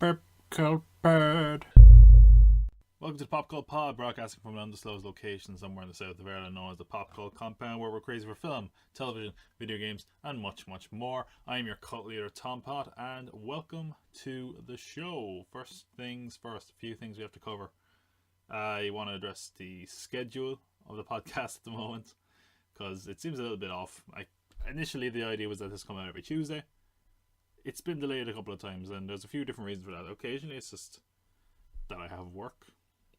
Purple bird. Welcome to the Pop Cult Pod, broadcasting from an undisclosed location somewhere in the south of Ireland known as the Pop Cult Compound, where we're crazy for film, television, video games, and much, much more. I'm your cult leader, Tompott, and welcome to the show. First things first, a few things we have to cover. I want to address the schedule of the podcast at the moment, because it seems a little bit off. Initially, the idea was that this come out every Tuesday. It's been delayed a couple of times, and there's a few different reasons for that. Occasionally, it's just that I have work,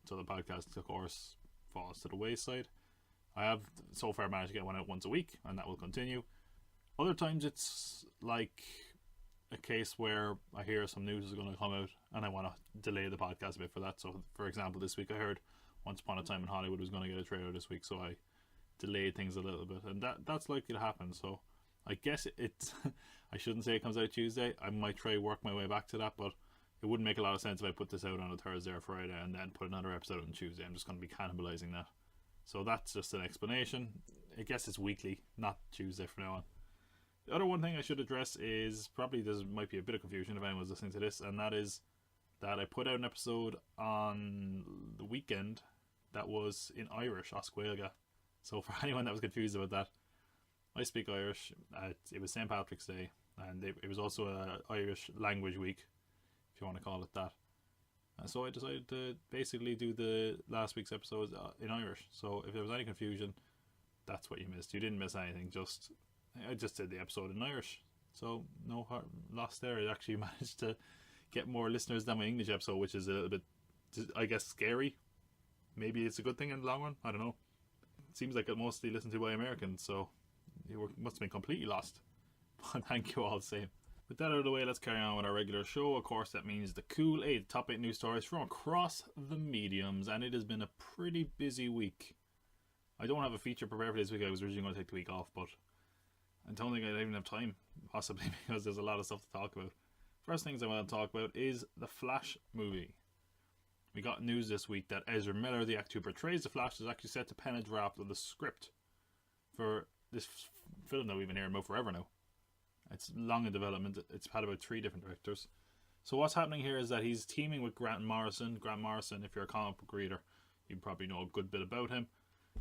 so the podcast, of course, falls to the wayside. I have so far managed to get one out once a week, and that will continue. Other times, it's like a case where I hear some news is going to come out, and I want to delay the podcast a bit for that. So, for example, this week I heard Once Upon a Time in Hollywood was going to get a trailer this week, so I delayed things a little bit, and that's likely to happen. So I guess it's I shouldn't say it comes out Tuesday. I might try to work my way back to that, but it wouldn't make a lot of sense if I put this out on a Thursday or Friday and then put another episode on Tuesday. I'm just going to be cannibalizing that. So that's just an explanation. I guess it's weekly, not Tuesday from now on. The other one thing I should address is probably there might be a bit of confusion if anyone's listening to this, and that is that I put out an episode on the weekend that was in Irish, Oscuelga. So for anyone that was confused about that, I speak Irish. It was St. Patrick's Day, and it was also an Irish language week, if you want to call it that. And so I decided to basically do the last week's episodes in Irish. So if there was any confusion, that's what you missed. You didn't miss anything. I just did the episode in Irish. So no loss there. It actually managed to get more listeners than my English episode, which is a little bit, I guess, scary. Maybe it's a good thing in the long run. I don't know. It seems like it mostly listened to by Americans, so you must have been completely lost. But thank you all the same. With that out of the way, let's carry on with our regular show. Of course, that means the Cool 8 top 8 news stories from across the mediums, and it has been a pretty busy week. I don't have a feature prepared for this week. I was originally going to take the week off, but I don't think I even have time, possibly because there's a lot of stuff to talk about. First things I want to talk about is the Flash movie. We got news this week that Ezra Miller, the actor who portrays the Flash, is actually set to pen a draft of the script for this film that we've been hearing about forever now. It's long in development. It's had about 3 different directors. So what's happening here is that he's teaming with Grant Morrison. Grant Morrison, if you're a comic book reader, you probably know a good bit about him.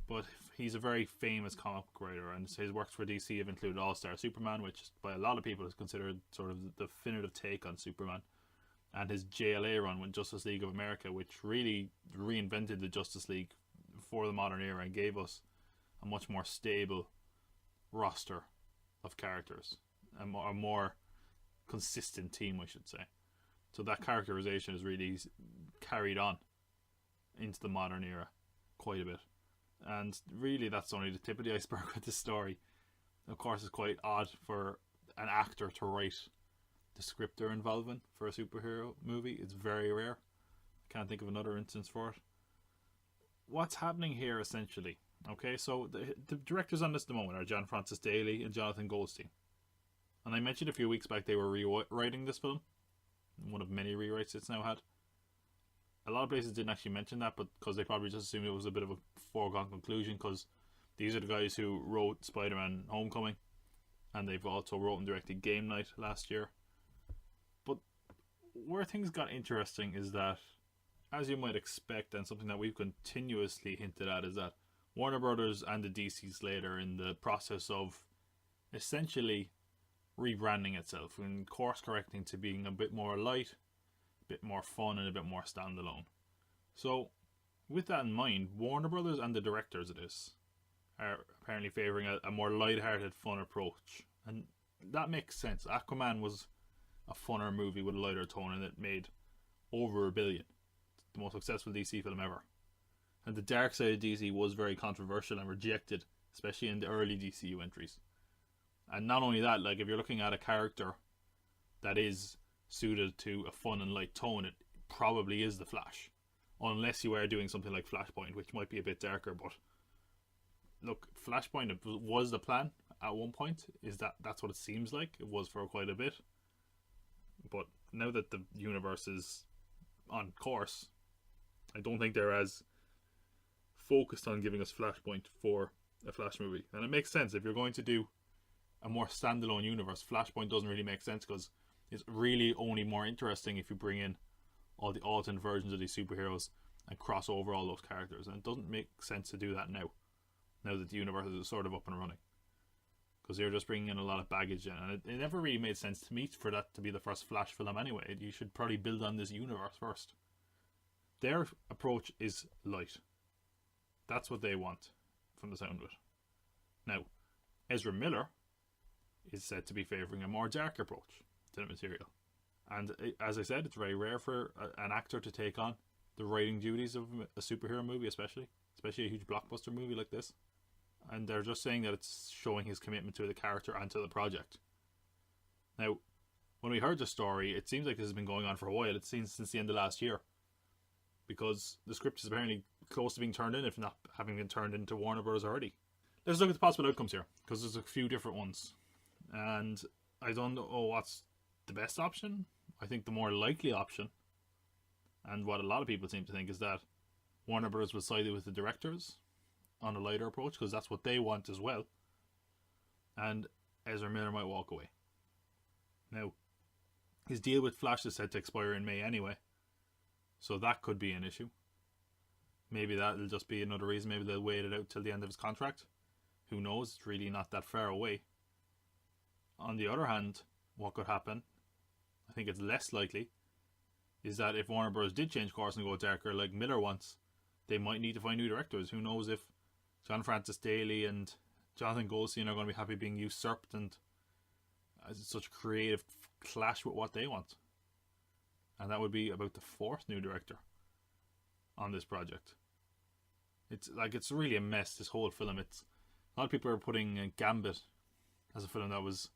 But he's a very famous comic book writer, and his works for DC have included All-Star Superman, which by a lot of people is considered sort of the definitive take on Superman, and his JLA run with Justice League of America, which really reinvented the Justice League for the modern era and gave us a much more stable roster of characters, a more consistent team, I should say. So that characterization is really carried on into the modern era quite a bit. And really that's only the tip of the iceberg with this story. Of course, it's quite odd for an actor to write the script they're involved in for a superhero movie. It's very rare. I can't think of another instance for it. What's happening here essentially? Okay, so the directors on this at the moment are John Francis Daley and Jonathan Goldstein. And I mentioned a few weeks back they were rewriting this film. One of many rewrites it's now had. A lot of places didn't actually mention that, but because they probably just assumed it was a bit of a foregone conclusion, because these are the guys who wrote Spider-Man Homecoming, and they've also wrote and directed Game Night last year. But where things got interesting is that, as you might expect, and something that we've continuously hinted at, is that Warner Brothers and the DC slate are in the process of essentially rebranding itself and course correcting to being a bit more light, a bit more fun, and a bit more standalone. So with that in mind, Warner Brothers and the directors of this are apparently favouring a more light-hearted, fun approach, and that makes sense. Aquaman was a funner movie with a lighter tone, and it made over $1 billion, the most successful DC film ever. And the dark side of DC was very controversial and rejected, especially in the early DCU entries. And not only that, like if you're looking at a character that is suited to a fun and light tone, it probably is the Flash, unless you are doing something like Flashpoint, which might be a bit darker. But look, Flashpoint was the plan at one point. That's what it seems like. It was for quite a bit, but now that the universe is on course, I don't think they're as focused on giving us Flashpoint for a Flash movie. And it makes sense if you're going to do a more standalone universe. Flashpoint doesn't really make sense, because It's really only more interesting if you bring in all the alternate versions of these superheroes and cross over all those characters. And it doesn't make sense to do that now that the universe is sort of up and running. Because they're just bringing in a lot of baggage in. And it never really made sense to me for that to be the first Flash film anyway. You should probably build on this universe first. Their approach is light. That's what they want from the sound of it. Now, Ezra Miller is said to be favouring a more dark approach to the material. And as I said, it's very rare for an actor to take on the writing duties of a superhero movie, especially a huge blockbuster movie like this. And they're just saying that it's showing his commitment to the character and to the project. Now, when we heard the story, it seems like this has been going on for a while. It's since the end of last year. Because the script is apparently close to being turned in, if not having been turned into Warner Bros. Already. Let's look at the possible outcomes here, because there's a few different ones. And I don't know what's the best option. I think the more likely option, and what a lot of people seem to think, is that Warner Bros. Will side with the directors on a lighter approach, because that's what they want as well. And Ezra Miller might walk away. Now, his deal with Flash is set to expire in May anyway, so that could be an issue. Maybe that'll just be another reason. Maybe they'll wait it out till the end of his contract. Who knows? It's really not that far away. On the other hand, what could happen, I think it's less likely, is that if Warner Bros. Did change course and go darker like Miller wants, they might need to find new directors. Who knows if John Francis Daly and Jonathan Goldstein are going to be happy being usurped and such a creative clash with what they want. And that would be about the fourth new director on this project. It's really a mess, this whole film. A lot of people are putting Gambit as a film that was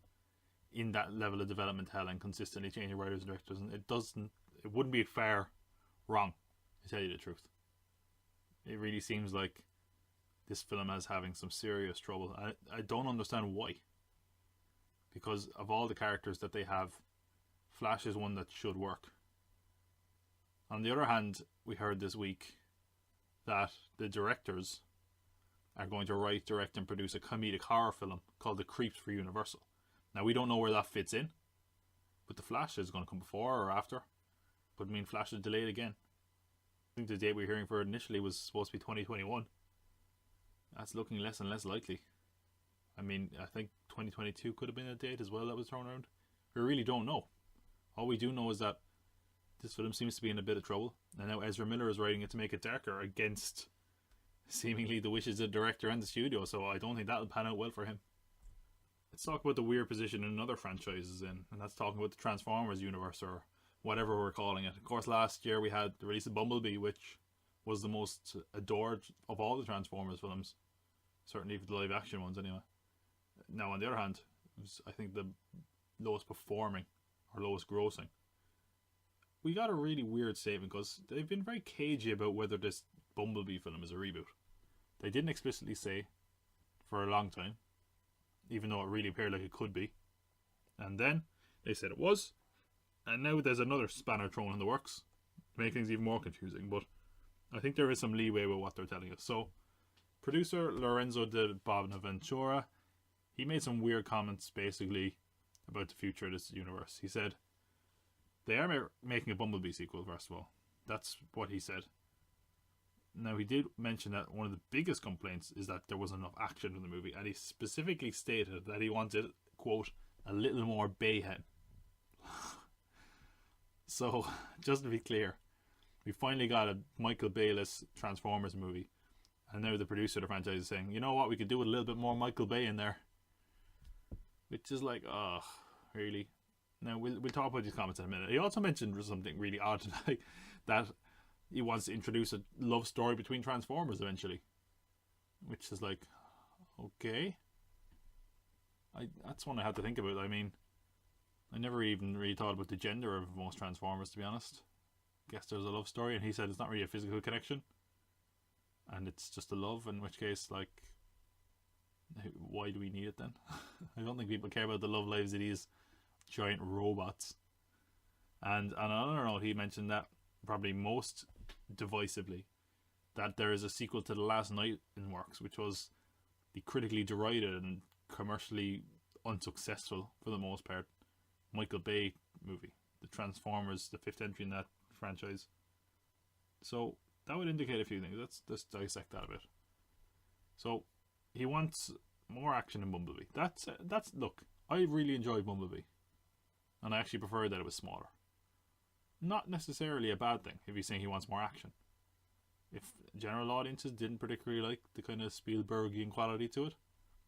in that level of development hell and consistently changing writers and directors, and it wouldn't be far wrong, to tell you the truth. It really seems like this film is having some serious trouble. I don't understand why. Because of all the characters that they have, Flash is one that should work. On the other hand, we heard this week that the directors are going to write, direct and produce a comedic horror film called The Creeps for Universal. Now, we don't know where that fits in, but The Flash is going to come before or after. But I mean, Flash is delayed again. I think the date we were hearing for it initially was supposed to be 2021. That's looking less and less likely. I mean, I think 2022 could have been a date as well that was thrown around. We really don't know. All we do know is that this film seems to be in a bit of trouble, and now Ezra Miller is writing it to make it darker against seemingly the wishes of the director and the studio, so I don't think that'll pan out well for him. Let's talk about the weird position another franchise is in, and that's talking about the Transformers universe, or whatever we're calling it. Of course, last year we had the release of Bumblebee, which was the most adored of all the Transformers films, certainly for the live action ones anyway. Now, on the other hand, it was, I think, the lowest performing or lowest grossing. We got a really weird statement because they've been very cagey about whether this Bumblebee film is a reboot. They didn't explicitly say for a long time, even though it really appeared like it could be. And then they said it was, and now there's another spanner thrown in the works to make things even more confusing. But I think there is some leeway with what they're telling us. So, producer Lorenzo de Bonaventura, he made some weird comments basically about the future of this universe. He said, they are making a Bumblebee sequel, first of all. That's what he said. Now, he did mention that one of the biggest complaints is that there wasn't enough action in the movie, and he specifically stated that he wanted, quote, a little more bayhem. So, just to be clear, we finally got a Michael Bay-less Transformers movie, and now the producer of the franchise is saying, you know what, we could do with a little bit more Michael Bay in there. Which is like, oh, really? Now, we'll talk about these comments in a minute. He also mentioned something really odd, like that he wants to introduce a love story between Transformers eventually. Which is like, okay. That's one I had to think about. I mean, I never even really thought about the gender of most Transformers, to be honest. Guess there's a love story, and he said it's not really a physical connection. And it's just a love, in which case, like, why do we need it then? I don't think people care about the love lives of these giant robots. And on another note, he mentioned that probably most divisively, that there is a sequel to The Last Night in works, which was the critically derided and commercially unsuccessful, for the most part, Michael Bay movie. The Transformers, the 5th entry in that franchise. So that would indicate a few things. Let's dissect that a bit. So he wants more action in Bumblebee. That's look, I really enjoyed Bumblebee, and I actually preferred that it was smaller. Not necessarily a bad thing if he's saying he wants more action. If general audiences didn't particularly like the kind of Spielbergian quality to it,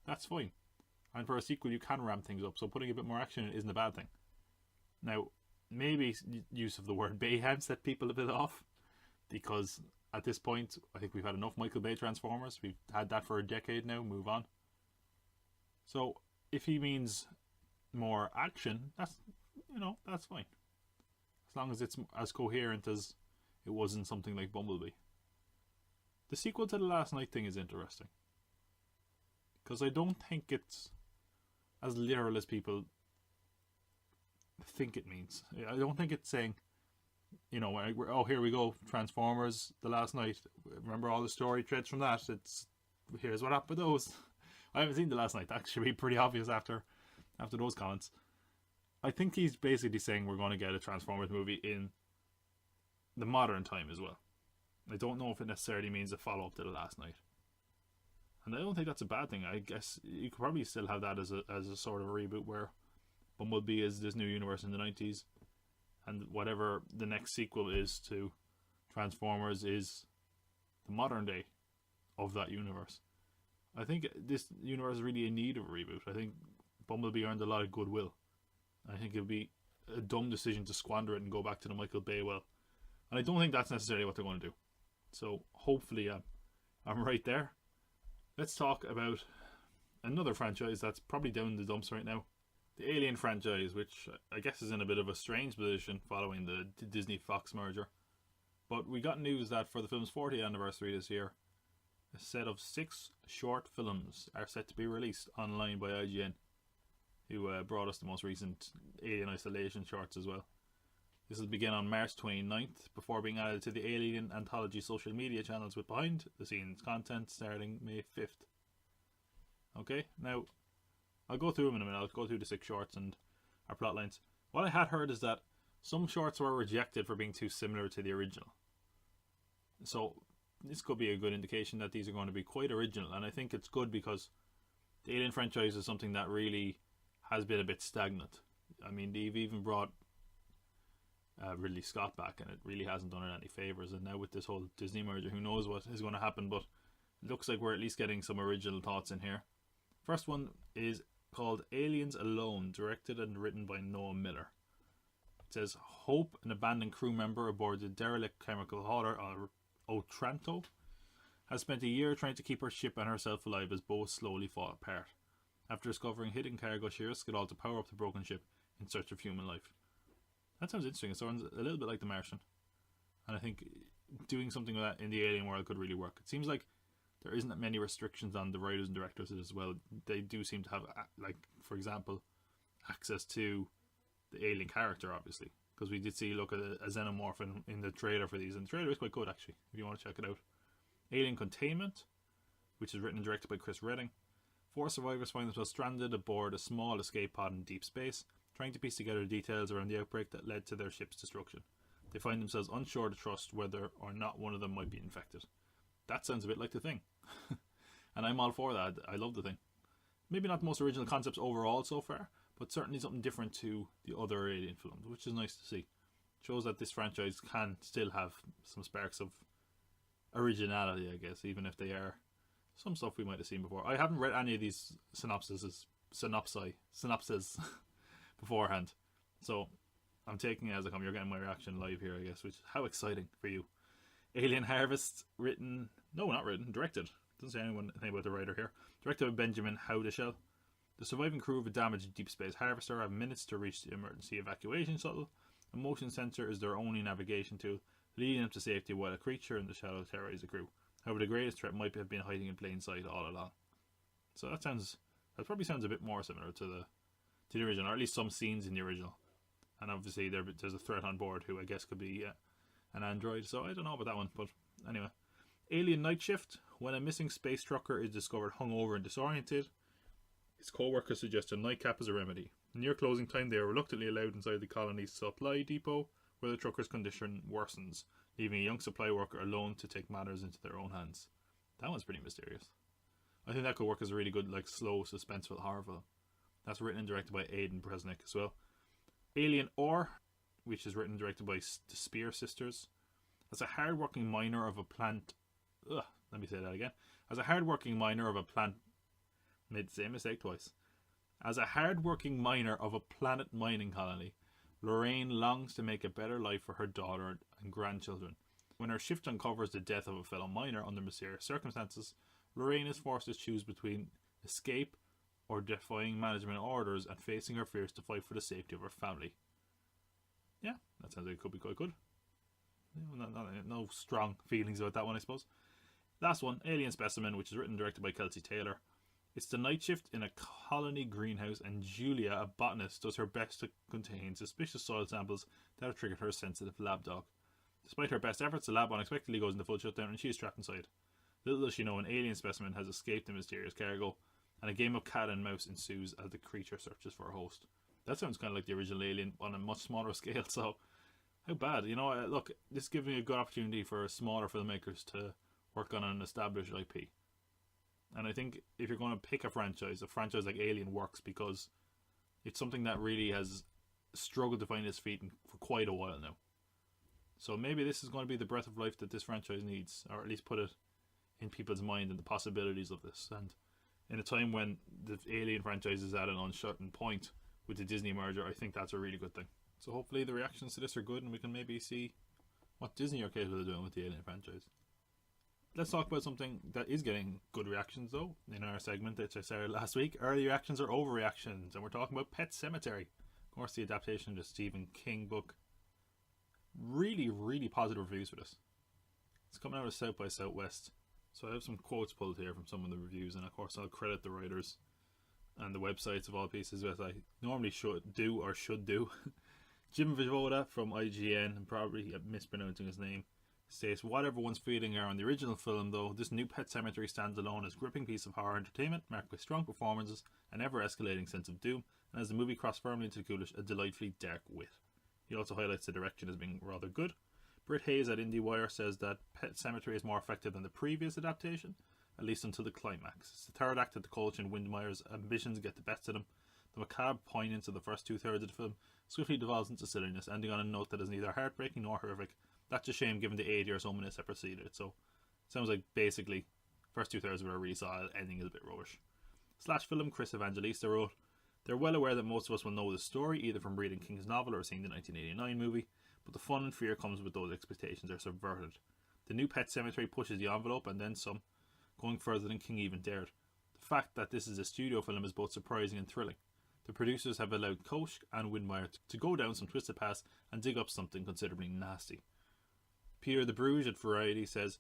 that's fine. And for a sequel, you can ramp things up, so putting a bit more action in isn't a bad thing. Now, maybe use of the word mayhem set people a bit off, because at this point, I think we've had enough Michael Bay Transformers. We've had that for a decade now. Move on. So, if he means more action, that's fine. As long as it's as coherent as it was in something like Bumblebee. The sequel to the Last Night thing is interesting, because I don't think it's as literal as people think it means. I don't think it's saying, oh, here we go, Transformers, The Last Night. Remember all the story threads from that? Here's what happened with those. I haven't seen The Last Night. That should be pretty obvious after those comments. I think he's basically saying we're going to get a Transformers movie in the modern time as well. I don't know if it necessarily means a follow-up to The Last Night. And I don't think that's a bad thing. I guess you could probably still have that as a sort of reboot where Bumblebee is this new universe in the 90s, and whatever the next sequel is to Transformers is the modern day of that universe. I think this universe is really in need of a reboot. I think Bumblebee earned a lot of goodwill. I think it would be a dumb decision to squander it and go back to the Michael Bay well. And I don't think that's necessarily what they're going to do. So hopefully I'm right there. Let's talk about another franchise that's probably down in the dumps right now. The Alien franchise, which I guess is in a bit of a strange position following the Disney-Fox merger. But we got news that for the film's 40th anniversary this year, a set of 6 short films are set to be released online by IGN, who brought us the most recent Alien Isolation shorts as well. This will begin on March 29th, before being added to the Alien Anthology social media channels with behind-the-scenes content starting May 5th. Okay, now, I'll go through them in a minute. I'll go through the 6 shorts and our plot lines. What I had heard is that some shorts were rejected for being too similar to the original. So, this could be a good indication that these are going to be quite original, and I think it's good because the Alien franchise is something that really has been a bit stagnant. I mean, they've even brought Ridley Scott back, and it really hasn't done it any favours. And now with this whole Disney merger, who knows what is going to happen, but it looks like we're at least getting some original thoughts in here. First one is called Aliens Alone, directed and written by Noah Miller. It says, Hope, an abandoned crew member aboard the derelict chemical hauler Otranto, has spent a year trying to keep her ship and herself alive as both slowly fall apart. After discovering hidden cargo, she risks it all to power up the broken ship in search of human life. That sounds interesting. It sounds a little bit like The Martian. And I think doing something like that in the Alien world could really work. It seems like there isn't that many restrictions on the writers and directors as well. They do seem to have, like, for example, access to the alien character, obviously. Because we did see, look at a xenomorph in the trailer for these. And the trailer is quite good, actually, if you want to check it out. Alien Containment, which is written and directed by Chris Redding. 4 survivors find themselves stranded aboard a small escape pod in deep space, trying to piece together the details around the outbreak that led to their ship's destruction. They find themselves unsure to trust whether or not one of them might be infected. That sounds a bit like The Thing. And I'm all for that. I love The Thing. Maybe not the most original concepts overall so far, but certainly something different to the other Alien films, which is nice to see. Shows that this franchise can still have some sparks of originality, I guess, even if they are some stuff we might have seen before. I haven't read any of these synopses beforehand, so I'm taking it as I come. You're getting my reaction live here, I guess, which is how exciting for you. Alien Harvest, directed. Doesn't say anything about the writer here. Directed by Benjamin Howdeshell. The surviving crew of a damaged deep space harvester have minutes to reach the emergency evacuation shuttle. A motion sensor is their only navigation tool, leading them to safety while a creature in the shadow terrorizes the crew. However, the greatest threat might have been hiding in plain sight all along. So that probably sounds a bit more similar to the original, or at least some scenes in the original. And obviously there's a threat on board who I guess could be an android, so I don't know about that one, but anyway. Alien Night Shift. When a missing space trucker is discovered hungover and disoriented, his co-workers suggest a nightcap as a remedy. Near closing time, they are reluctantly allowed inside the colony's supply depot, where the trucker's condition worsens, leaving a young supply worker alone to take matters into their own hands. That one's pretty mysterious. I think that could work as a really good, slow, suspenseful horror film. That's written and directed by Aidan Bresnick as well. Alien Ore, which is written and directed by the Spear Sisters. As a hard-working miner of a plant... let me say that again. As a hard-working miner of a plant... Made the same mistake twice. As a hard-working miner of a planet mining colony, Lorraine longs to make a better life for her daughter and grandchildren. When her shift uncovers the death of a fellow miner under mysterious circumstances, Lorraine is forced to choose between escape or defying management orders and facing her fears to fight for the safety of her family. Yeah, that sounds like it could be quite good. No strong feelings about that one, I suppose. Last one, Alien Specimen, which is written and directed by Kelsey Taylor. It's the night shift in a colony greenhouse, and Julia, a botanist, does her best to contain suspicious soil samples that have triggered her sensitive lab dog. Despite her best efforts, the lab unexpectedly goes into full shutdown and she is trapped inside. Little does she know, an alien specimen has escaped the mysterious cargo, and a game of cat and mouse ensues as the creature searches for a host. That sounds kind of like the original Alien on a much smaller scale, so how bad? Look, this is giving a good opportunity for smaller filmmakers to work on an established IP. And I think if you're going to pick a franchise like Alien works because it's something that really has struggled to find its feet for quite a while now. So maybe this is going to be the breath of life that this franchise needs, or at least put it in people's mind and the possibilities of this. And in a time when the Alien franchise is at an uncertain point with the Disney merger, I think that's a really good thing. So hopefully the reactions to this are good and we can maybe see what Disney are capable of doing with the Alien franchise. Let's talk about something that is getting good reactions though in our segment that I started last week. Early reactions are overreactions, and we're talking about Pet Sematary. Of course, the adaptation of the Stephen King book. Really, really positive reviews for this. It's coming out of South by Southwest. So I have some quotes pulled here from some of the reviews, and of course I'll credit the writers and the websites of all pieces as I normally should do. Jim Vivoda from IGN, I'm probably mispronouncing his name, states, what everyone's feeling are on the original film though, this new Pet Sematary stands alone as a gripping piece of horror entertainment marked with strong performances, an ever-escalating sense of doom, and as the movie crossed firmly into the ghoulish, a delightfully dark wit. He also highlights the direction as being rather good. Britt Hayes at IndieWire says that Pet Sematary is more effective than the previous adaptation, at least until the climax. It's the third act that the Coach and Windmeyer's ambitions get the best of them. The macabre poignance of the first two-thirds of the film swiftly devolves into silliness, ending on a note that is neither heartbreaking nor horrific. That's a shame given the 80 or so minutes that preceded it. So it sounds like basically first two-thirds of it are really solid, ending is a bit rubbish. Slash film Chris Evangelista wrote, they're well aware that most of us will know the story either from reading King's novel or seeing the 1989 movie, but the fun and fear comes with those expectations are subverted. The new Pet Sematary pushes the envelope and then some, going further than King even dared. The fact that this is a studio film is both surprising and thrilling. The producers have allowed Koch and Windmeyer to go down some twisted paths and dig up something considerably nasty. Peter the Bruges at Variety says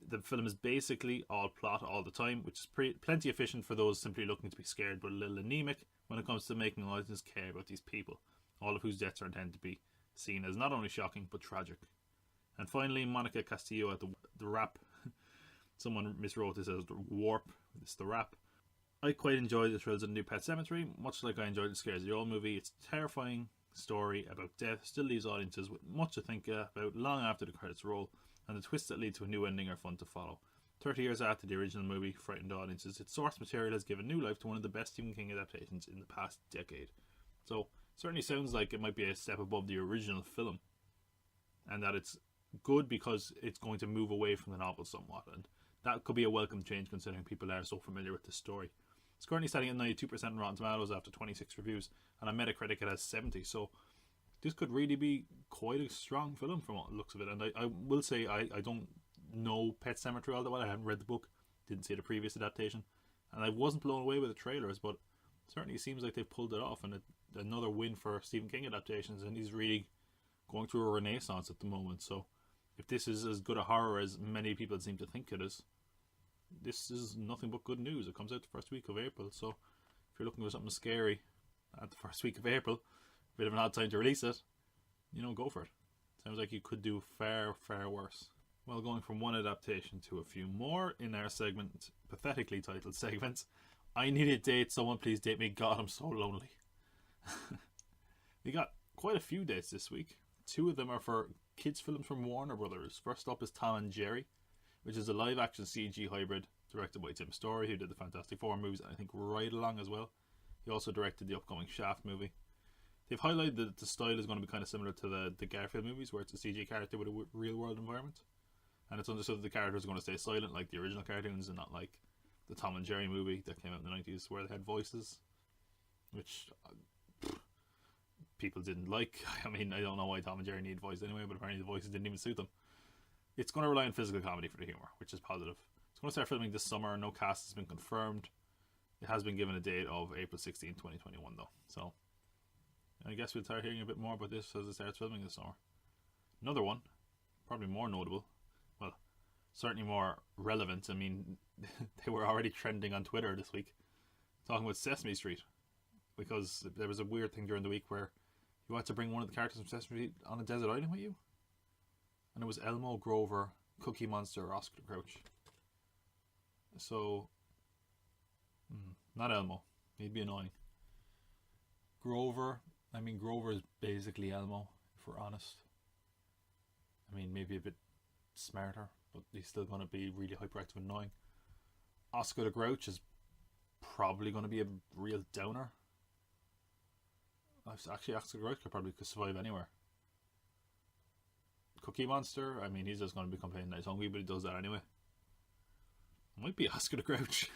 the film is basically all plot all the time, which is plenty efficient for those simply looking to be scared but a little anemic when it comes to making audiences care about these people, all of whose deaths are intended to be seen as not only shocking but tragic. And finally, Monica Castillo at the Wrap. Someone miswrote this as the Warp. It's the Wrap. I quite enjoyed the thrills of the new Pet Sematary, much like I enjoyed the scares of the old movie. It's a terrifying story about death still leaves audiences with much to think about long after the credits roll, and the twists that lead to a new ending are fun to follow. 30 years after the original movie frightened audiences, its source material has given new life to one of the best Stephen King adaptations in the past decade. So, certainly sounds like it might be a step above the original film, and that it's good because it's going to move away from the novel somewhat, and that could be a welcome change considering people are so familiar with the story. It's currently standing at 92% on Rotten Tomatoes after 26 reviews, and on Metacritic it has 70, so this could really be quite a strong film from what it looks of it. And I will say I don't know Pet Sematary all that well. I haven't read the book, didn't see the previous adaptation, and I wasn't blown away with the trailers, but certainly it seems like they've pulled it off, and another win for Stephen King adaptations, and he's really going through a renaissance at the moment. So if this is as good a horror as many people seem to think it is, this is nothing but good news. It comes out the first week of April, so if you're looking for something scary at the first week of April, a bit of an odd time to release it, go for it. Sounds like you could do far, far worse. Well, going from one adaptation to a few more in our pathetically titled segment, I Need a Date, Someone Please Date Me, God I'm So Lonely. We got quite a few dates this week. Two of them are for kids' films from Warner Brothers. First up is Tom and Jerry, which is a live-action CG hybrid directed by Tim Story, who did the Fantastic Four movies, and I think Ride Along as well. He also directed the upcoming Shaft movie. They've highlighted that the style is going to be kind of similar to the Garfield movies, where it's a CG character with a real-world environment. And it's understood that the characters are going to stay silent like the original cartoons and not like the Tom and Jerry movie that came out in the 90s where they had voices, which people didn't like. I mean, I don't know why Tom and Jerry need voices anyway, but apparently the voices didn't even suit them. It's going to rely on physical comedy for the humour, which is positive. It's going to start filming this summer. No cast has been confirmed. It has been given a date of April 16, 2021 though. So I guess we'll start hearing a bit more about this as it starts filming this summer. Another one, probably more notable, well, certainly more relevant. I mean, they were already trending on Twitter this week, talking about Sesame Street, because there was a weird thing during the week where you had to bring one of the characters from Sesame Street on a desert island with you. And it was Elmo, Grover, Cookie Monster, or Oscar the Grouch. So, not Elmo. He'd be annoying. Grover is basically Elmo, if we're honest. I mean, maybe a bit smarter, but he's still going to be really hyperactive and annoying. Oscar the Grouch is probably going to be a real downer. Actually, Oscar the Grouch could survive anywhere. Cookie Monster, I mean, he's just going to be complaining that he's hungry, but he does that anyway. It might be Oscar the Grouch.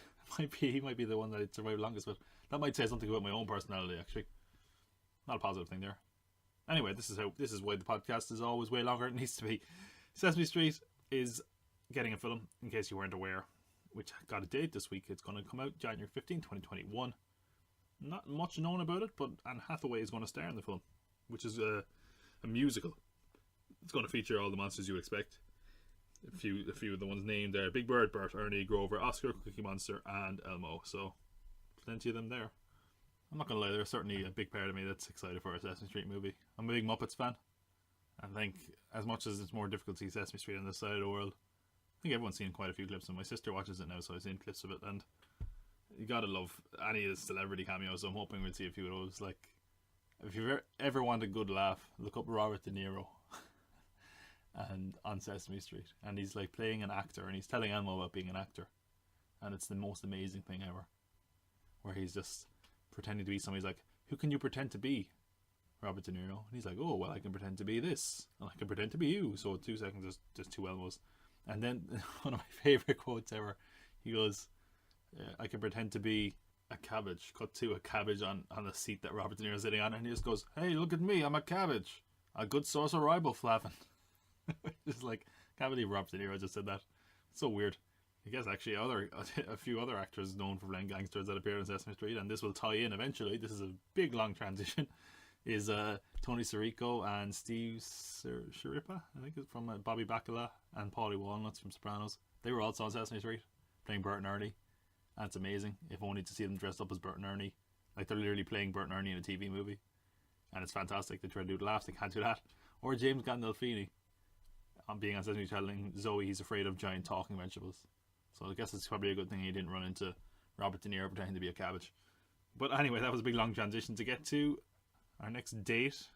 He might be the one that would survive longest, but that might say something about my own personality, actually. Not a positive thing there. Anyway, this is why the podcast is always way longer than it needs to be. Sesame Street is getting a film, in case you weren't aware, which got a date this week. It's going to come out January 15, 2021. Not much known about it, but Anne Hathaway is going to star in the film, which is a musical. It's going to feature all the monsters you expect. A few of the ones named there: Big Bird, Bert, Ernie, Grover, Oscar, Cookie Monster, and Elmo. So plenty of them there. I'm not going to lie, there's certainly a big part of me that's excited for a Sesame Street movie. I'm a big Muppets fan. I think as much as it's more difficult to see Sesame Street on this side of the world, I think everyone's seen quite a few clips, and my sister watches it now, so I've seen clips of it, and you gotta love any of the celebrity cameos, so I'm hoping we'll see a few of those. Like, if you've ever wanted a good laugh, look up Robert De Niro and on Sesame Street, and he's like playing an actor, and he's telling Elmo about being an actor, and it's the most amazing thing ever, where he's just pretending to be somebody. He's like, who can you pretend to be? Robert De Niro. And he's like, oh, well, I can pretend to be this, and I can pretend to be you. So in 2 seconds there's two Elmos. And then one of my favourite quotes ever, he goes, I can pretend to be a cabbage. Cut to a cabbage on the seat that Robert De Niro's sitting on, and he just goes, hey, look at me, I'm a cabbage, a good source of riboflavin. Just like, can't believe Robert De Niro just said that. It's so weird. I guess actually a few other actors known for playing gangsters that appear in Sesame Street, and this will tie in eventually. This is a big long transition. Is Tony Sirico and Steve Sciarippa, I think it's from Bobby Bacala, and Paulie Walnuts from Sopranos. They were also on Sesame Street playing Bert and Ernie, and it's amazing, if only to see them dressed up as Bert and Ernie. Like, they're literally playing Bert and Ernie in a TV movie, and it's fantastic. They try to do the laughs, they can't do that. Or James Gandolfini being on Sesame Street telling Zoe he's afraid of giant talking vegetables. So I guess it's probably a good thing he didn't run into Robert De Niro pretending to be a cabbage. But anyway, that was a big long transition to get to our next date,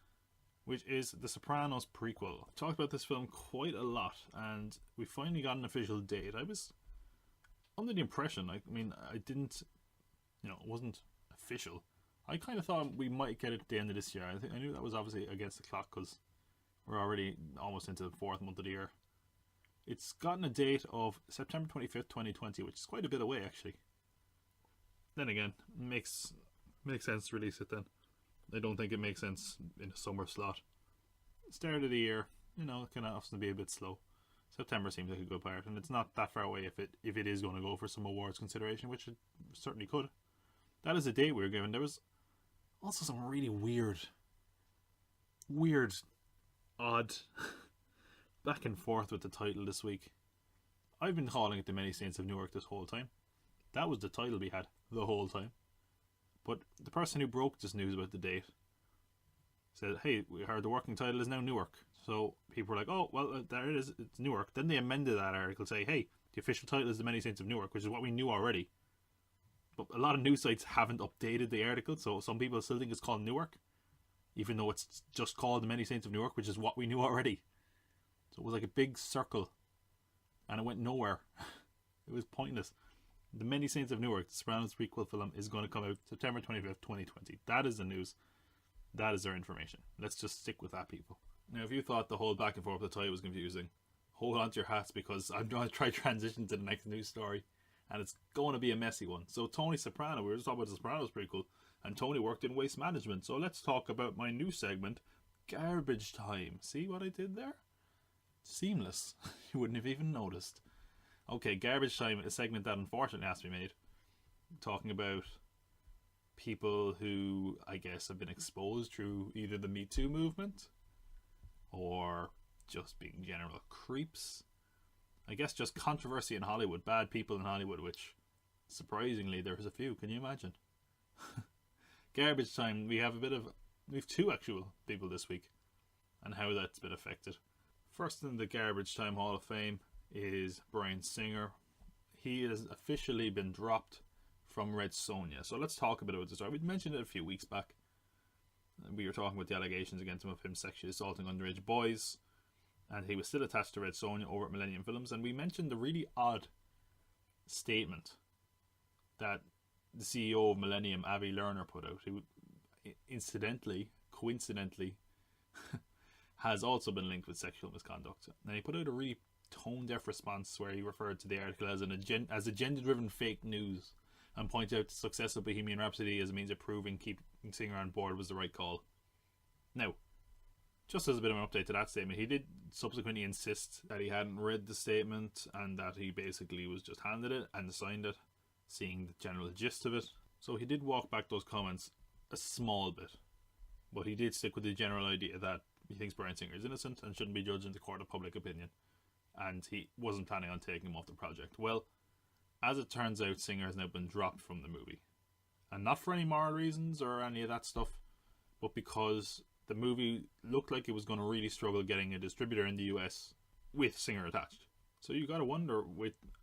which is The Sopranos prequel. I've talked about this film quite a lot, and we finally got an official date. I was under the impression, I mean, I didn't, it wasn't official. I kind of thought we might get it at the end of this year. I knew that was obviously against the clock, because we're already almost into the 4th month of the year. It's gotten a date of September 25th, 2020, which is quite a bit away, actually. Then again, makes sense to release it then. I don't think it makes sense in a summer slot. Start of the year, it can often be a bit slow. September seems like a good part, and it's not that far away if it is going to go for some awards consideration, which it certainly could. That is a date we were given. There was also some really weird, odd back and forth with the title this week. I've been calling it The Many Saints of Newark this whole time. That was the title we had the whole time. But the person who broke this news about the date said, hey, we heard the working title is now Newark. So people were like, oh, well, there it is, it's Newark. Then they amended that article to say, hey, the official title is The Many Saints of Newark, which is what we knew already. But a lot of news sites haven't updated the article, so some people still think it's called Newark, even though it's just called The Many Saints of Newark, which is what we knew already. So it was like a big circle, and it went nowhere. It was pointless. The Many Saints of Newark, the Sopranos prequel film, is going to come out September 25th, 2020. That is the news. That is their information. Let's just stick with that, people. Now, if you thought the whole back and forth of the title was confusing, hold on to your hats, because I'm going to try transition to the next news story, and it's going to be a messy one. So Tony Soprano, we were just talking about the Sopranos prequel, and Tony worked in waste management. So let's talk about my new segment, Garbage Time. See what I did there? Seamless. You wouldn't have even noticed. Okay, Garbage Time, a segment that unfortunately has to be made, talking about people who, I guess, have been exposed through either the Me Too movement or just being general creeps. I guess just controversy in Hollywood, bad people in Hollywood, which surprisingly there's a few. Can you imagine? Garbage Time, we have two actual people this week and how that's been affected. First in the Garbage Time Hall of Fame is Bryan Singer. He has officially been dropped from Red Sonja. So let's talk a bit about this story. We mentioned it a few weeks back. We were talking about the allegations against him of him sexually assaulting underage boys, and he was still attached to Red Sonja over at Millennium Films. And we mentioned the really odd statement that the CEO of Millennium, Avi Lerner, put out, who coincidentally has also been linked with sexual misconduct. And he put out a really tone-deaf response where he referred to the article as as agenda-driven fake news, and pointed out the success of Bohemian Rhapsody as a means of proving keeping Singer on board was the right call. Now, just as a bit of an update to that statement, he did subsequently insist that he hadn't read the statement and that he basically was just handed it and signed it, seeing the general gist of it. So he did walk back those comments a small bit, but he did stick with the general idea that he thinks Bryan Singer is innocent and shouldn't be judged in the court of public opinion, and he wasn't planning on taking him off the project. Well, as it turns out, Singer has now been dropped from the movie. And not for any moral reasons or any of that stuff, but because the movie looked like it was going to really struggle getting a distributor in the US with Singer attached. So you got to wonder,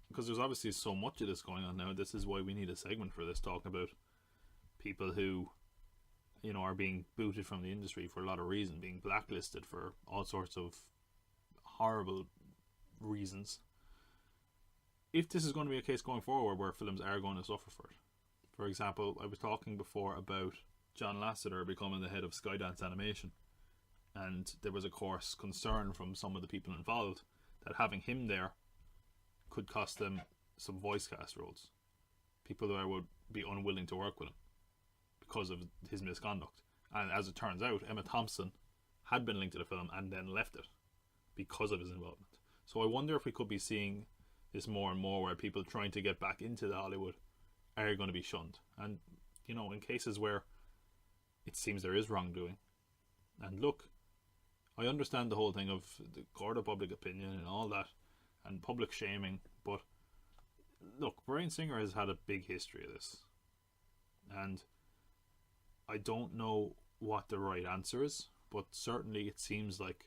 because there's obviously so much of this going on now, this is why we need a segment for this, talking about people who, are being booted from the industry for a lot of reasons, being blacklisted for all sorts of horrible reasons. If this is going to be a case going forward where films are going to suffer for it. For example, I was talking before about John Lasseter becoming the head of Skydance Animation, and there was of course concern from some of the people involved that having him there could cost them some voice cast roles. People that would be unwilling to work with him because of his misconduct. And as it turns out, Emma Thompson had been linked to the film and then left it because of his involvement. So I wonder if we could be seeing this more and more, where people trying to get back into the Hollywood are going to be shunned. And, in cases where it seems there is wrongdoing. And look, I understand the whole thing of the court of public opinion and all that, and public shaming, but look, Bryan Singer has had a big history of this. And I don't know what the right answer is, but certainly it seems like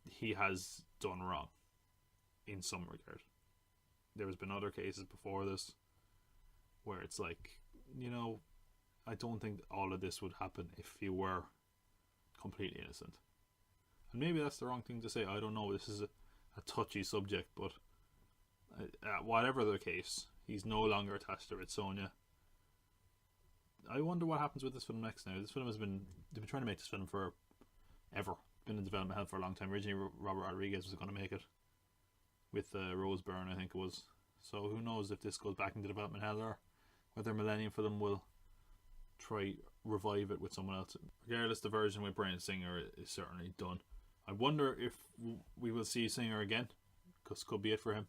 he has done wrong in some regard. There's been other cases before this where it's like, I don't think all of this would happen if you were completely innocent. And maybe that's the wrong thing to say. I don't know. This is a touchy subject, but whatever the case, he's no longer attached to Red Sonja. I wonder what happens with this film next now. This film they've been trying to make this film for ever. Been in development hell for a long time. Originally, Robert Rodriguez was going to make it with Rose Byrne, I think it was. So who knows if this goes back into development hell, or whether Millennium Film will try revive it with someone else. Regardless, the version with Bryan Singer is certainly done. I wonder if we will see Singer again, because could be it for him.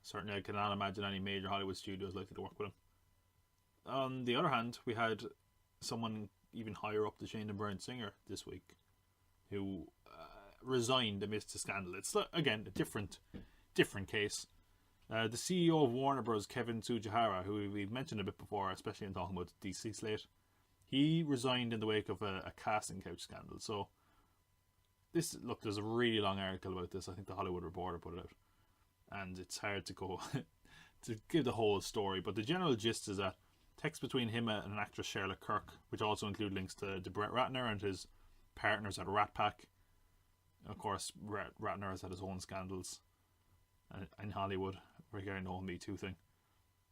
Certainly I cannot imagine any major Hollywood studios likely to work with him. On the other hand, we had someone even higher up the chain than Bryan Singer this week who resigned amidst the scandal. It's again a different case. The CEO of Warner Bros., Kevin Tsujihara, who we've mentioned a bit before, especially in talking about the DC slate, he resigned in the wake of a casting couch scandal. So there's a really long article about this. I think the Hollywood Reporter put it out, and it's hard to go to give the whole story, but the general gist is that text between him and actress Charlotte Kirk, which also include links to Brett Ratner and his partners at Rat Pack. Of course, Ratner has had his own scandals in Hollywood regarding the whole Me Too thing.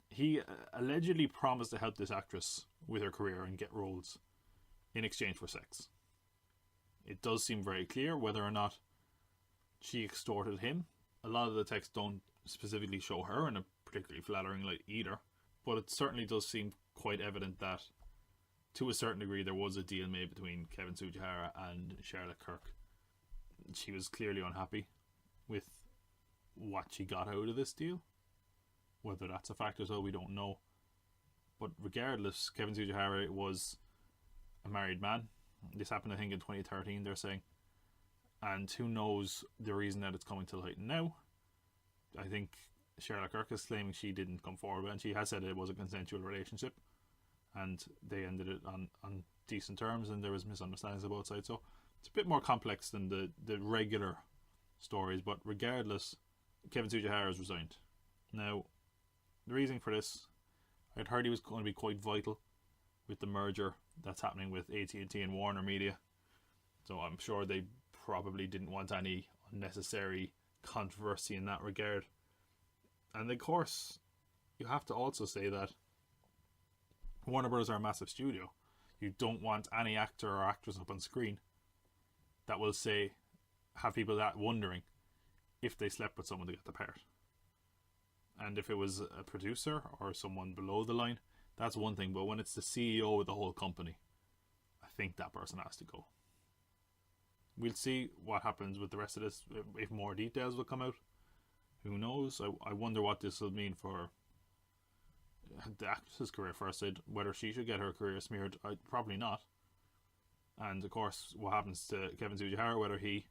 He allegedly promised to help this actress with her career and get roles in exchange for sex. It does seem very clear whether or not she extorted him. A lot of the texts don't specifically show her in a particularly flattering light either, but it certainly does seem quite evident that to a certain degree there was a deal made between Kevin Tsujihara and Charlotte Kirk. She was clearly unhappy with what she got out of this deal. Whether that's a fact or so, we don't know. But regardless, Kevin Tsujihara was a married man. This happened, I think, in 2013, they're saying. And who knows the reason that it's coming to light now. I think Charlotte Kirk is claiming she didn't come forward, and she has said it was a consensual relationship. And they ended it on decent terms, and there was misunderstandings on both sides. So it's a bit more complex than the regular stories. But regardless, Kevin Tsujihara has resigned. Now, the reason for this, I'd heard he was going to be quite vital with the merger that's happening with AT&T and Warner Media. So I'm sure they probably didn't want any unnecessary controversy in that regard. And of course, you have to also say that Warner Bros. Are a massive studio. You don't want any actor or actress up on screen that will have people that wondering if they slept with someone to get the part. And if it was a producer or someone below the line, that's one thing. But when it's the CEO of the whole company, I think that person has to go. We'll see what happens with the rest of this, if more details will come out. Who knows? I wonder what this will mean for the actress's career first. Whether she should get her career smeared, probably not. And of course, what happens to Kevin Tsujihara, whether he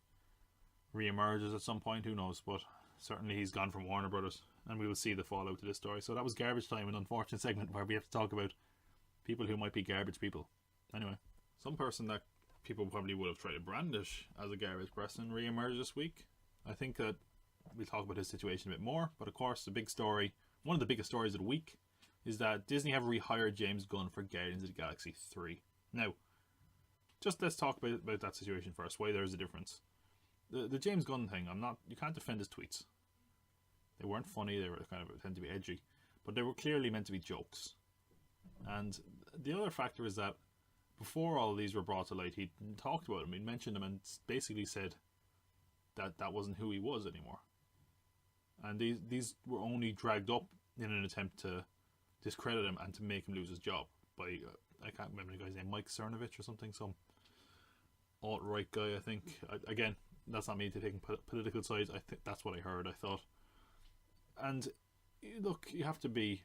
re-emerges at some point, who knows? But certainly he's gone from Warner Brothers, and we will see the fallout to this story. So that was Garbage Time, an unfortunate segment where we have to talk about people who might be garbage people. Anyway, some person that people probably would have tried to brandish as a garbage person re-emerged this week. I think that we'll talk about his situation a bit more, but of course the big story, one of the biggest stories of the week, is that Disney have rehired James Gunn for Guardians of the Galaxy 3. Now, just let's talk about that situation first, why there's a difference. The James Gunn thing, you can't defend his tweets. They weren't funny, they were kind of tend to be edgy, but they were clearly meant to be jokes. And the other factor is that before all of these were brought to light, he talked about them, he mentioned them, and basically said that wasn't who he was anymore. And these were only dragged up in an attempt to discredit him and to make him lose his job by, I can't remember the guy's name, Mike Cernovich or something, some alt-right guy, I think. Again, that's not me taking political sides, I think that's what I heard, I thought. And look, you have to be,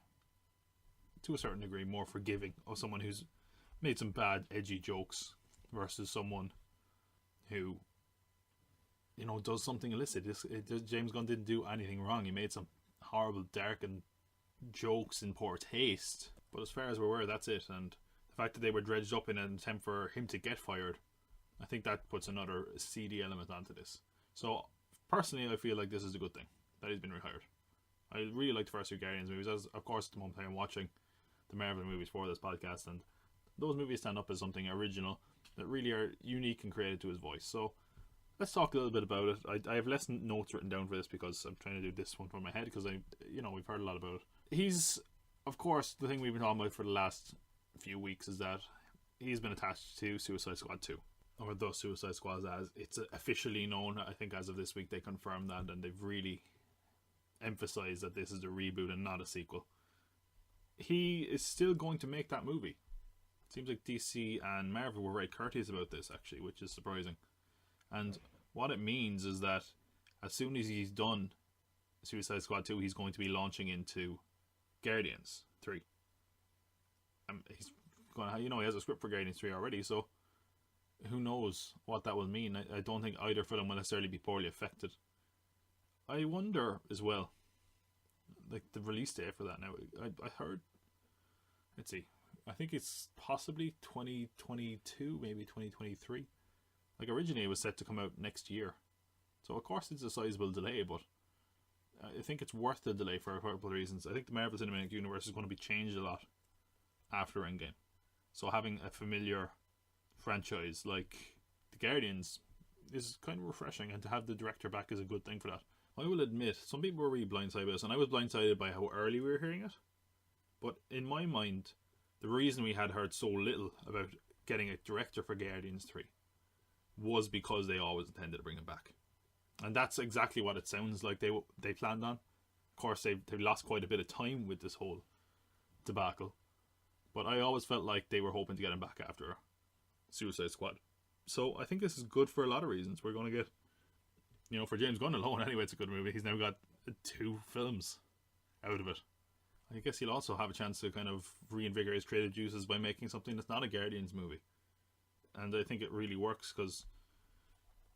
to a certain degree, more forgiving of someone who's made some bad, edgy jokes versus someone who, does something illicit. James Gunn didn't do anything wrong. He made some horrible, dark and jokes in poor taste. But as far as we're aware, that's it. And the fact that they were dredged up in an attempt for him to get fired, I think that puts another seedy element onto this. So, personally, I feel like this is a good thing, that he's been rehired. I really like the first two Guardians movies, as of course at the moment I'm watching the Marvel movies for this podcast, and those movies stand up as something original that really are unique and created to his voice. So let's talk a little bit about it. I have less notes written down for this because I'm trying to do this one from my head because we've heard a lot about it. He's, of course, the thing we've been talking about for the last few weeks is that he's been attached to Suicide Squad 2, or the Suicide Squad as it's officially known. I think as of this week they confirmed that, and they've really emphasized that this is a reboot and not a sequel. He is still going to make that movie. It seems like DC and Marvel were very courteous about this, actually, which is surprising. And what it means is that as soon as he's done Suicide Squad 2, he's going to be launching into Guardians 3. He's going to, he has a script for Guardians 3 already, so who knows what that will mean. I don't think either film will necessarily be poorly affected. I wonder as well, like the release date for that now. I heard, let's see, I think it's possibly 2022, maybe 2023. Like originally it was set to come out next year. So of course it's a sizable delay, but I think it's worth the delay for a couple of reasons. I think the Marvel Cinematic Universe is going to be changed a lot after Endgame. So having a familiar franchise like the Guardians is kind of refreshing, and to have the director back is a good thing for that. I will admit, some people were really blindsided by this, and I was blindsided by how early we were hearing it. But in my mind, the reason we had heard so little about getting a director for Guardians 3 was because they always intended to bring him back. And that's exactly what it sounds like they planned on. Of course, they lost quite a bit of time with this whole debacle. But I always felt like they were hoping to get him back after Suicide Squad. So I think this is good for a lot of reasons. We're going to get, for James Gunn alone, anyway, it's a good movie. He's now got 2 films out of it. I guess he'll also have a chance to kind of reinvigorate his creative juices by making something that's not a Guardians movie. And I think it really works because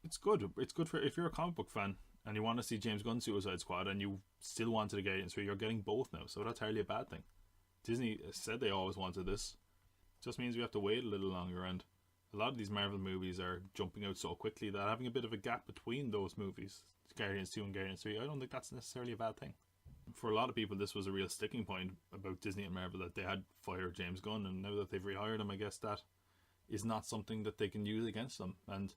it's good. It's good for, if you're a comic book fan and you want to see James Gunn's Suicide Squad and you still wanted a Guardians 3, you're getting both now. So that's hardly a bad thing. Disney said they always wanted this. It just means we have to wait a little longer, and a lot of these Marvel movies are jumping out so quickly that having a bit of a gap between those movies, Guardians 2 and Guardians 3, I don't think that's necessarily a bad thing. For a lot of people, this was a real sticking point about Disney and Marvel, that they had fired James Gunn, and now that they've rehired him, I guess that is not something that they can use against them. And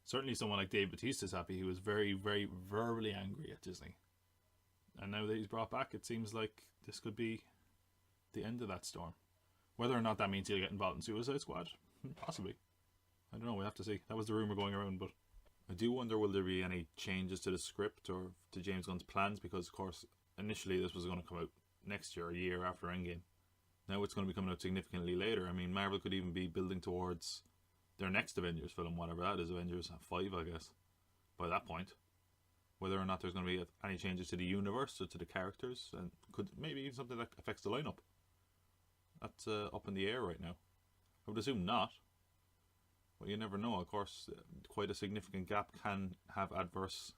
certainly someone like Dave Bautista is happy. He was very, very verbally angry at Disney. And now that he's brought back, it seems like this could be the end of that storm. Whether or not that means he'll get involved in Suicide Squad, possibly. I don't know, we'll have to see. That was the rumour going around, but I do wonder, will there be any changes to the script or to James Gunn's plans? Because, of course, initially this was going to come out next year, a year after Endgame. Now it's going to be coming out significantly later. I mean, Marvel could even be building towards their next Avengers film, whatever that is, Avengers 5, I guess, by that point. Whether or not there's going to be any changes to the universe or to the characters, and could maybe even something that affects the lineup. That's up in the air right now. I would assume not. But you never know. Of course, quite a significant gap can have adverse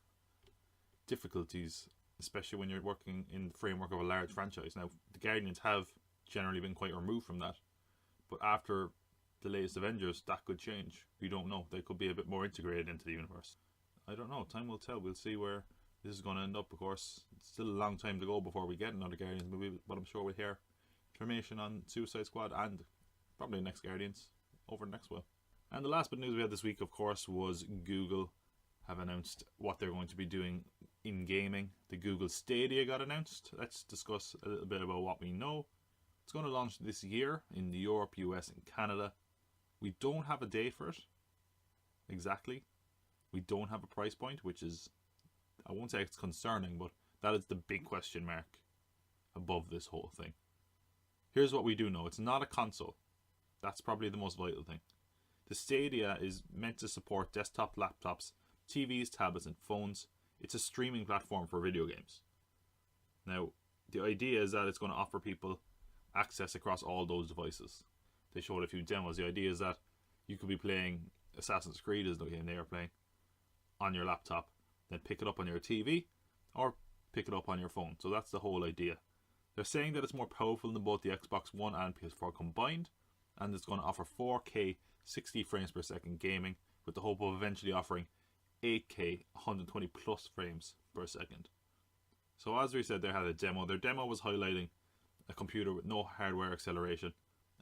difficulties, especially when you're working in the framework of a large franchise. Now, the Guardians have generally been quite removed from that. But after the latest Avengers, that could change. We don't know. They could be a bit more integrated into the universe. I don't know. Time will tell. We'll see where this is going to end up. Of course, it's still a long time to go before we get another Guardians movie, but I'm sure we'll hear information on Suicide Squad and probably next Guardians over the next while. And the last bit of news we had this week, of course, was Google have announced what they're going to be doing in gaming. The Google Stadia got announced. Let's discuss a little bit about what we know. It's going to launch this year in Europe, US and Canada. We don't have a date for it exactly. We don't have a price point, which is, I won't say it's concerning, but that is the big question mark above this whole thing. Here's what we do know. It's not a console. That's probably the most vital thing. The Stadia is meant to support desktop laptops, TVs, tablets and phones. It's a streaming platform for video games. Now, the idea is that it's going to offer people access across all those devices. They showed a few demos. The idea is that you could be playing Assassin's Creed, is the game they are playing, on your laptop, then pick it up on your TV or pick it up on your phone. So that's the whole idea. They're saying that it's more powerful than both the Xbox One and PS4 combined, and it's going to offer 4K 60 frames per second gaming, with the hope of eventually offering 8K 120 plus frames per second. So as we said, they had a demo. Their demo was highlighting a computer with no hardware acceleration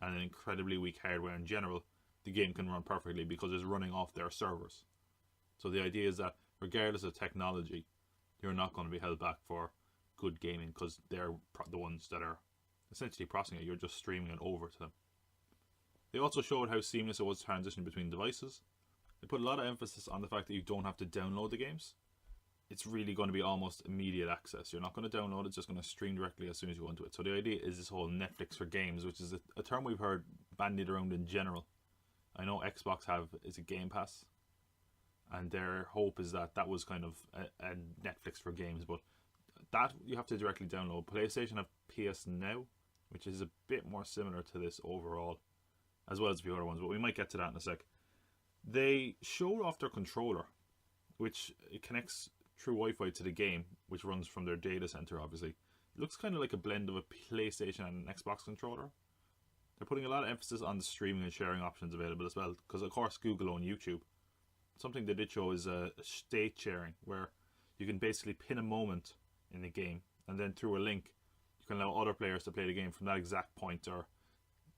and an incredibly weak hardware in general. The game can run perfectly because it's running off their servers. So the idea is that regardless of technology, you're not going to be held back for good gaming because they're the ones that are essentially processing it. You're just streaming it over to them. They also showed how seamless it was transitioning between devices. They put a lot of emphasis on the fact that you don't have to download the games. It's really going to be almost immediate access. You're not going to download it, it's just going to stream directly as soon as you go into it. So the idea is this whole Netflix for games, which is a term we've heard bandied around in general. I know Xbox is a Game Pass, and their hope is that that was kind of a Netflix for games, but that you have to directly download. PlayStation have PS Now, which is a bit more similar to this overall, as well as a few other ones, but we might get to that in a sec. They showed off their controller, which it connects through Wi-Fi to the game, which runs from their data center, obviously. It looks kind of like a blend of a PlayStation and an Xbox controller. They're putting a lot of emphasis on the streaming and sharing options available as well, because of course Google own YouTube. Something they did show is state sharing, where you can basically pin a moment in the game, and then through a link you can allow other players to play the game from that exact point or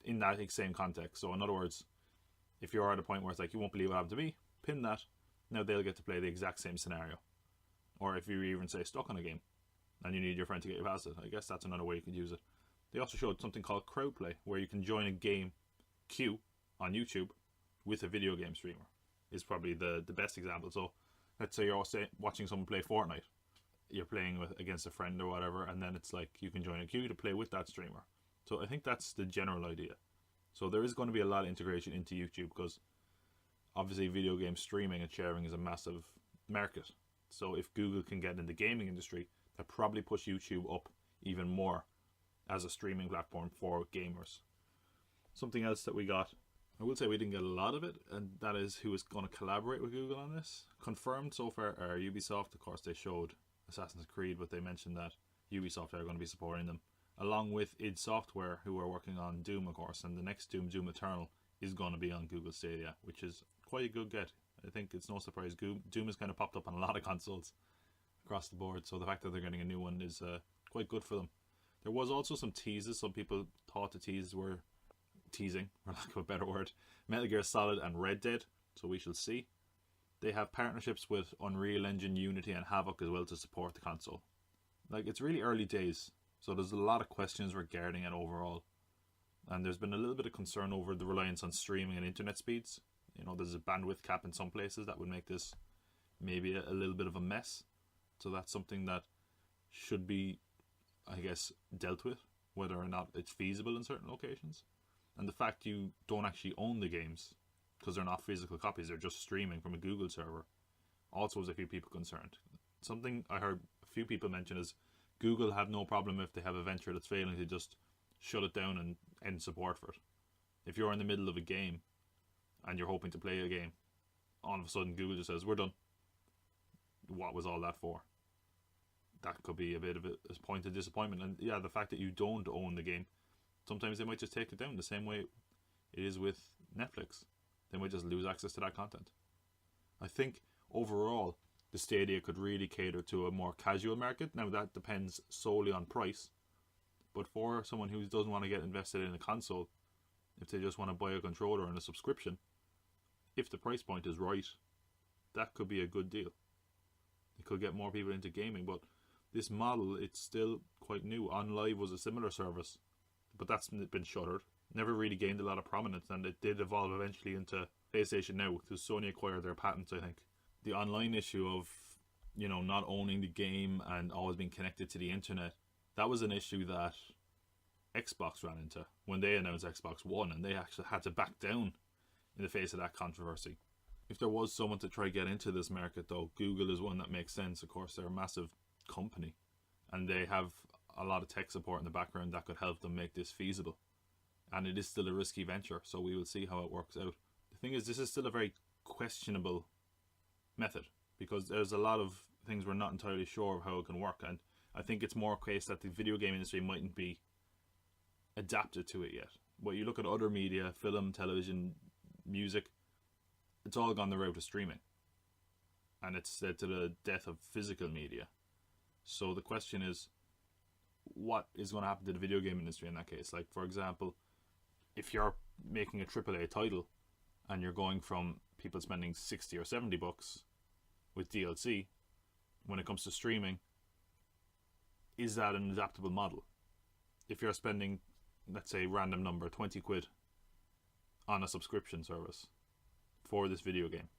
in that same context. So in other words, if you're at a point where it's like, you won't believe what happened to me, pin that, now they'll get to play the exact same scenario. Or if you even say stuck on a game and you need your friend to get you past it, I guess that's another way you could use it. They also showed something called crowdplay, where you can join a game queue on YouTube with a video game streamer. Is probably the best example. So let's say you're watching someone play Fortnite, you're playing against a friend or whatever, and then it's like you can join a queue to play with that streamer. So I think that's the general idea. So there is going to be a lot of integration into YouTube, because obviously video game streaming and sharing is a massive market. So if Google can get in the gaming industry, they'll probably push YouTube up even more as a streaming platform for gamers. Something else that we got, I will say we didn't get a lot of it, and that is who is going to collaborate with Google on this. Confirmed so far are Ubisoft. Of course, they showed Assassin's Creed, but they mentioned that Ubisoft are going to be supporting them, along with id Software, who are working on Doom, of course, and the next Doom, Doom Eternal, is going to be on Google Stadia, which is quite a good get. I think it's no surprise Doom has kind of popped up on a lot of consoles across the board, so the fact that they're getting a new one is quite good for them. There was also some teases. Some people thought the teases were teasing, for lack of a better word, Metal Gear Solid and Red Dead, so we shall see. They have partnerships with Unreal Engine, Unity and Havok as well to support the console. Like, it's really early days, so there's a lot of questions regarding it overall. And there's been a little bit of concern over the reliance on streaming and internet speeds. You know, there's a bandwidth cap in some places that would make this maybe a little bit of a mess. So that's something that should be, I guess, dealt with, whether or not it's feasible in certain locations. And the fact you don't actually own the games, because they're not physical copies, they're just streaming from a Google server, also has a few people concerned. Something I heard a few people mention is Google have no problem if they have a venture that's failing to just shut it down and end support for it. If you're in the middle of a game and you're hoping to play a game, all of a sudden Google just says, we're done. What was all that for? That could be a bit of a point of disappointment. And yeah, the fact that you don't own the game, sometimes they might just take it down the same way it is with Netflix. They might just lose access to that content. I think overall the Stadia could really cater to a more casual market. Now that depends solely on price, but for someone who doesn't want to get invested in a console, if they just want to buy a controller and a subscription, if the price point is right, that could be a good deal. It could get more people into gaming, but this model, it's still quite new. OnLive was a similar service, but that's been shuttered. Never really gained a lot of prominence, and it did evolve eventually into PlayStation Now, because Sony acquired their patents, I think. The online issue of, you know, not owning the game and always being connected to the internet, that was an issue that Xbox ran into when they announced Xbox One, and they actually had to back down in the face of that controversy. If there was someone to try to get into this market, though, Google is one that makes sense. Of course, they're a massive company, and they have a lot of tech support in the background that could help them make this feasible. And it is still a risky venture, so we will see how it works out. The thing is, this is still a very questionable method, because there's a lot of things we're not entirely sure of how it can work, and I think it's more a case that the video game industry mightn't be adapted to it yet. But you look at other media, film, television, music, it's all gone the route of streaming, and it's led to the death of physical media. So the question is, what is going to happen to the video game industry in that case? Like, for example, if you're making a AAA title and you're going from people spending 60 or 70 bucks with DLC, when it comes to streaming, is that an adaptable model? If you're spending, let's say, random number, 20 quid on a subscription service for this video game,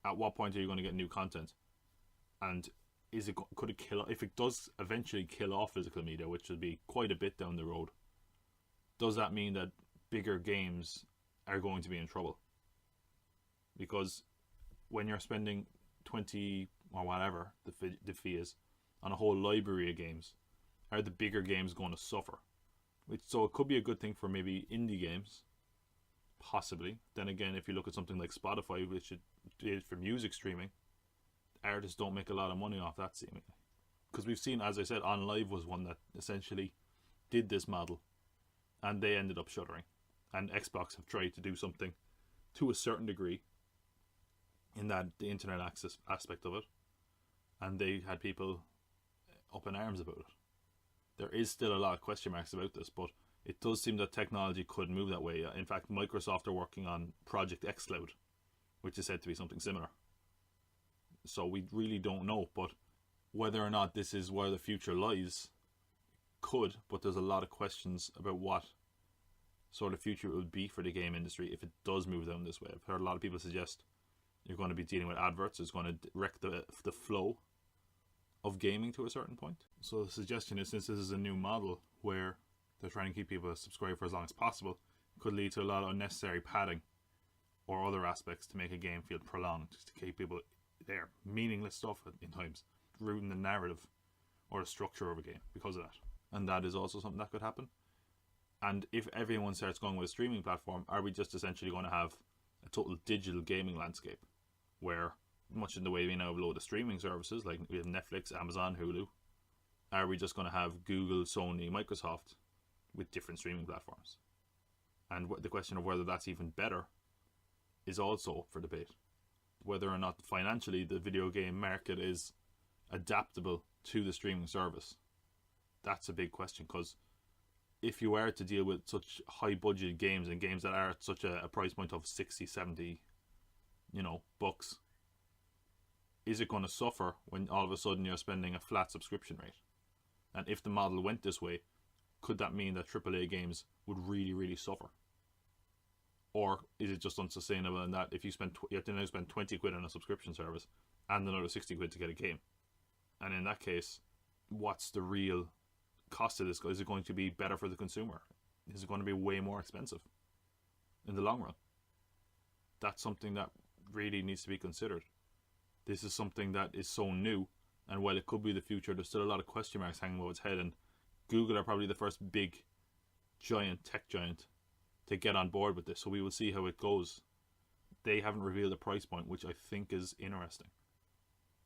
at what point are you going to get new content? And could it kill, if it does eventually kill off physical media, which will be quite a bit down the road, does that mean that bigger games are going to be in trouble? Because when you're spending 20 or whatever the fee is on a whole library of games, are the bigger games going to suffer? So it could be a good thing for maybe indie games, possibly. Then again, if you look at something like Spotify, which it did for music streaming, artists don't make a lot of money off that, seemingly. Because we've seen, as I said, OnLive was one that essentially did this model, and they ended up shuttering. And Xbox have tried to do something to a certain degree in that the internet access aspect of it, and they had people up in arms about it. There is still a lot of question marks about this, but it does seem that technology could move that way. In fact, Microsoft are working on Project xCloud, which is said to be something similar. So we really don't know, but whether or not this is where the future lies, could, but there's a lot of questions about what sort of future it would be for the game industry if it does move down this way. I've heard a lot of people suggest you're going to be dealing with adverts. It's going to wreck the flow of gaming to a certain point. So the suggestion is, since this is a new model where they're trying to keep people subscribed for as long as possible, it could lead to a lot of unnecessary padding or other aspects to make a game feel prolonged, just to keep people there. Meaningless stuff in times, ruin the narrative or the structure of a game because of that. And that is also something that could happen. And if everyone starts going with a streaming platform, are we just essentially going to have a total digital gaming landscape where, much in the way we now have a load of streaming services, like we have Netflix, Amazon, Hulu, are we just going to have Google, Sony, Microsoft with different streaming platforms? And the question of whether that's even better is also up for debate. Whether or not financially the video game market is adaptable to the streaming service. That's a big question, because if you are to deal with such high budget games and games that are at such a price point of 60, 70, bucks, is it going to suffer when all of a sudden you're spending a flat subscription rate? And if the model went this way, could that mean that AAA games would really, really suffer? Or is it just unsustainable in that if you have to now spend 20 quid on a subscription service and another 60 quid to get a game? And in that case, what's the real cost of this? Is it going to be better for the consumer? Is it going to be way more expensive in the long run? That's something that really needs to be considered. This is something that is so new, and while it could be the future, there's still a lot of question marks hanging over its head, and Google are probably the first big tech giant to get on board with this, so we will see how it goes. They haven't revealed a price point, which I think is interesting.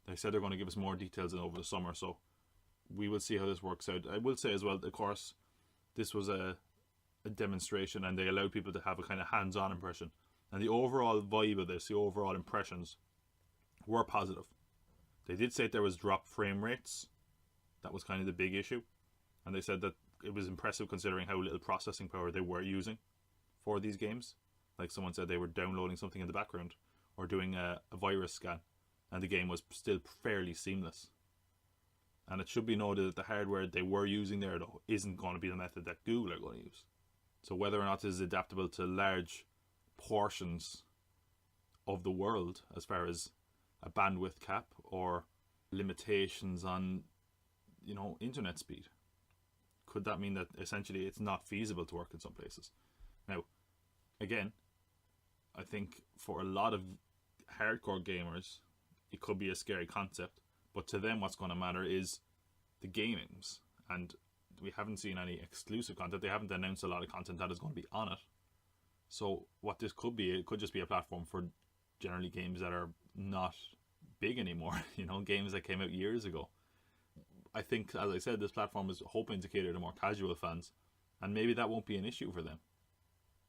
They said they're going to give us more details over the summer, so we will see how this works out. I will say as well, of course, this was a demonstration, and they allowed people to have a kind of hands-on impression. And the overall vibe of this, the overall impressions, were positive. They did say there was dropped frame rates. That was kind of the big issue. And they said that it was impressive considering how little processing power they were using for these games. Like someone said, they were downloading something in the background or doing a virus scan, and the game was still fairly seamless. And it should be noted that the hardware they were using there, though, isn't going to be the method that Google are going to use. So whether or not this is adaptable to large portions of the world as far as a bandwidth cap or limitations on, internet speed, could that mean that essentially it's not feasible to work in some places? Now, again, I think for a lot of hardcore gamers, it could be a scary concept. But to them, what's going to matter is the gamings. And we haven't seen any exclusive content. They haven't announced a lot of content that is going to be on it. So what this could be, it could just be a platform for generally games that are not big anymore. Games that came out years ago. I think, as I said, this platform is hoping to cater to more casual fans. And maybe that won't be an issue for them.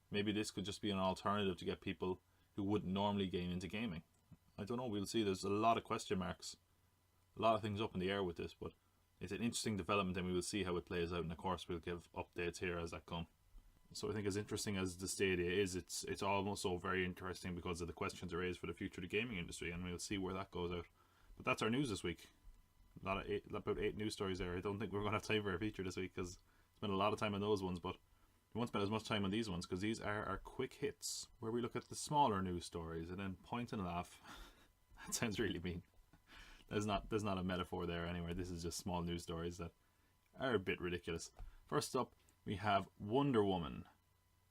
Maybe this could just be an alternative to get people who wouldn't normally game into gaming. I don't know, we'll see. There's a lot of question marks. A lot of things up in the air with this, but it's an interesting development, and we will see how it plays out. And of course, we'll give updates here as that come. So I think as interesting as the Stadia is, it's almost so very interesting because of the questions it raised for the future of the gaming industry, and we'll see where that goes out. But that's our news this week. About 8 news stories there. I don't think we're going to have time for a feature this week because spent a lot of time on those ones, but we won't spend as much time on these ones because these are our quick hits where we look at the smaller news stories and then point and laugh. That sounds really mean. There's not a metaphor there anyway. This is just small news stories that are a bit ridiculous. First up, we have Wonder Woman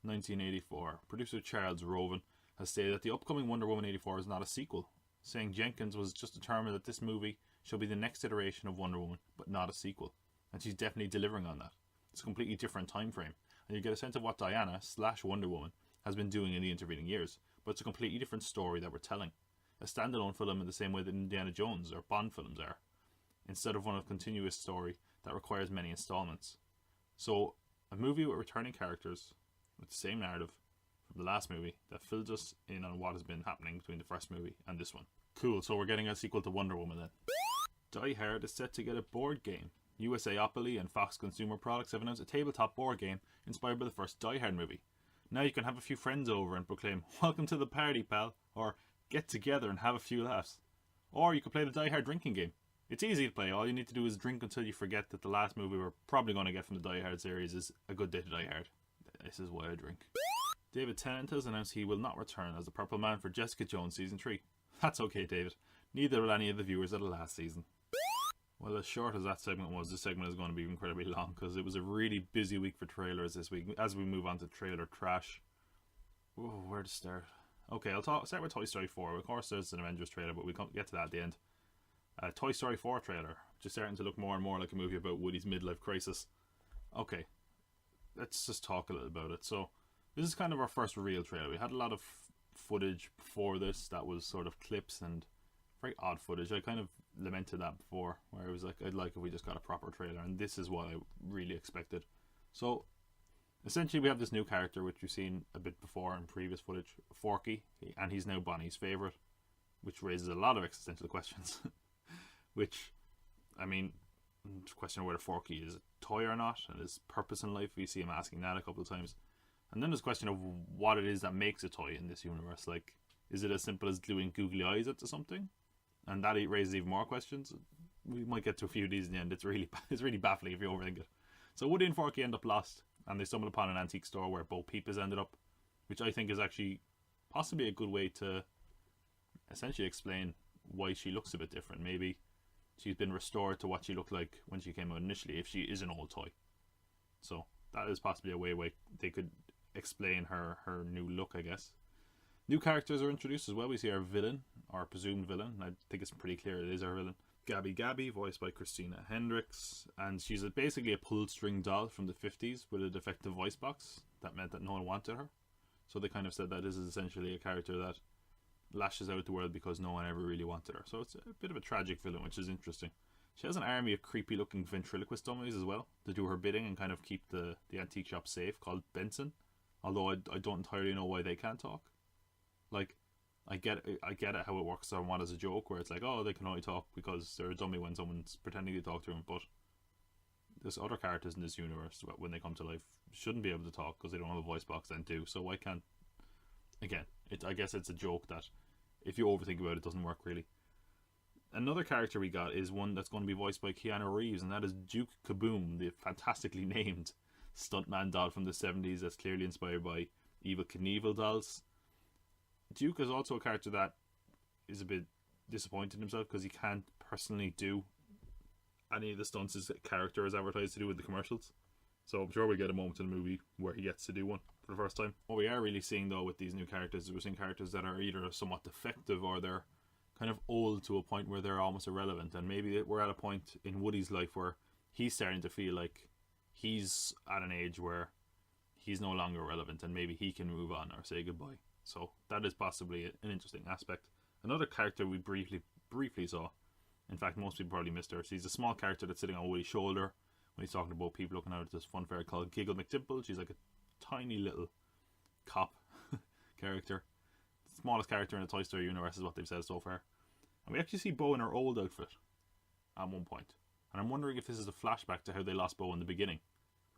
1984. Producer Charles Roven has stated that the upcoming Wonder Woman 84 is not a sequel, saying Jenkins was just determined that this movie shall be the next iteration of Wonder Woman, but not a sequel. And she's definitely delivering on that. It's a completely different time frame, and you get a sense of what Diana/Wonder Woman has been doing in the intervening years, but it's a completely different story that we're telling. A standalone film in the same way that Indiana Jones or Bond films are, instead of one of continuous story that requires many installments. So, a movie with returning characters, with the same narrative from the last movie, that fills us in on what has been happening between the first movie and this one. Cool, so we're getting a sequel to Wonder Woman then. Die Hard is set to get a board game. USAopoly and Fox Consumer Products have announced a tabletop board game inspired by the first Die Hard movie. Now you can have a few friends over and proclaim, "Welcome to the party, pal," or "Get together and have a few laughs." Or you could play the Die Hard drinking game. It's easy to play. All you need to do is drink until you forget that the last movie we're probably going to get from the Die Hard series is A Good Day to Die Hard. This is why I drink. David Tennant has announced he will not return as the Purple Man for Jessica Jones Season 3. That's okay, David. Neither will any of the viewers of the last season. Well, as short as that segment was, this segment is going to be incredibly long because it was a really busy week for trailers this week. As we move on to trailer trash, where to start? Okay, I'll start with Toy Story 4. Of course, there's an Avengers trailer, but we'll get to that at the end. Toy Story 4 trailer, just starting to look more and more like a movie about Woody's midlife crisis. Okay, let's just talk a little about it. So, this is kind of our first real trailer. We had a lot of footage before this that was sort of clips and very odd footage. I kind of lamented that before, where I was like, I'd like if we just got a proper trailer, and this is what I really expected. So, essentially we have this new character, which we've seen a bit before in previous footage, Forky, and he's now Bonnie's favourite, which raises a lot of existential questions. Which, I mean, question whether Forky is a toy or not, and his purpose in life. We see him asking that a couple of times. And then there's a question of what it is that makes a toy in this universe. Like, is it as simple as gluing googly eyes into something? And that raises even more questions. We might get to a few of these in the end. It's really baffling if you overthink it. So Woody and Forky end up lost, and they stumble upon an antique store where Bo Peep has ended up, which I think is actually possibly a good way to essentially explain why she looks a bit different. Maybe she's been restored to what she looked like when she came out initially, if she is an old toy. So that is possibly a way they could explain her new look, I guess. New characters are introduced as well. We see our villain, our presumed villain. I think it's pretty clear it is our villain. Gabby, voiced by Christina Hendricks. And she's basically a pull-string doll from the 50s with a defective voice box. That meant that no one wanted her. So they kind of said that this is essentially a character that lashes out at the world because no one ever really wanted her. So it's a bit of a tragic villain, which is interesting. She has an army of creepy looking ventriloquist dummies as well to do her bidding and kind of keep the antique shop safe, called Benson. Although I don't entirely know why they can't talk. Like, I get it how it works somewhat as a joke, where it's like, oh, they can only talk because they're a dummy when someone's pretending to talk to them. But there's other characters in this universe, when they come to life, shouldn't be able to talk because they don't have a voice box then too. So why can't... Again, I guess it's a joke that if you overthink about it, doesn't work really. Another character we got is one that's going to be voiced by Keanu Reeves, and that is Duke Kaboom, the fantastically named stuntman doll from the 70s that's clearly inspired by Evel Knievel dolls. Duke is also a character that is a bit disappointed in himself because he can't personally do any of the stunts his character is advertised to do with the commercials. So I'm sure we get a moment in the movie where he gets to do one for the first time. What we are really seeing though with these new characters is we're seeing characters that are either somewhat defective or they're kind of old to a point where they're almost irrelevant. And maybe we're at a point in Woody's life where he's starting to feel like he's at an age where he's no longer relevant and maybe he can move on or say goodbye. So that is possibly an interesting aspect. Another character we briefly saw, in fact most people probably missed her. She's a small character that's sitting on Woody's shoulder when he's talking about people looking out at this fun fair called Giggle McDimple. She's like a tiny little cop character. The smallest character in the Toy Story universe is what they've said so far. And we actually see Bo in her old outfit at one point. And I'm wondering if this is a flashback to how they lost Bo in the beginning.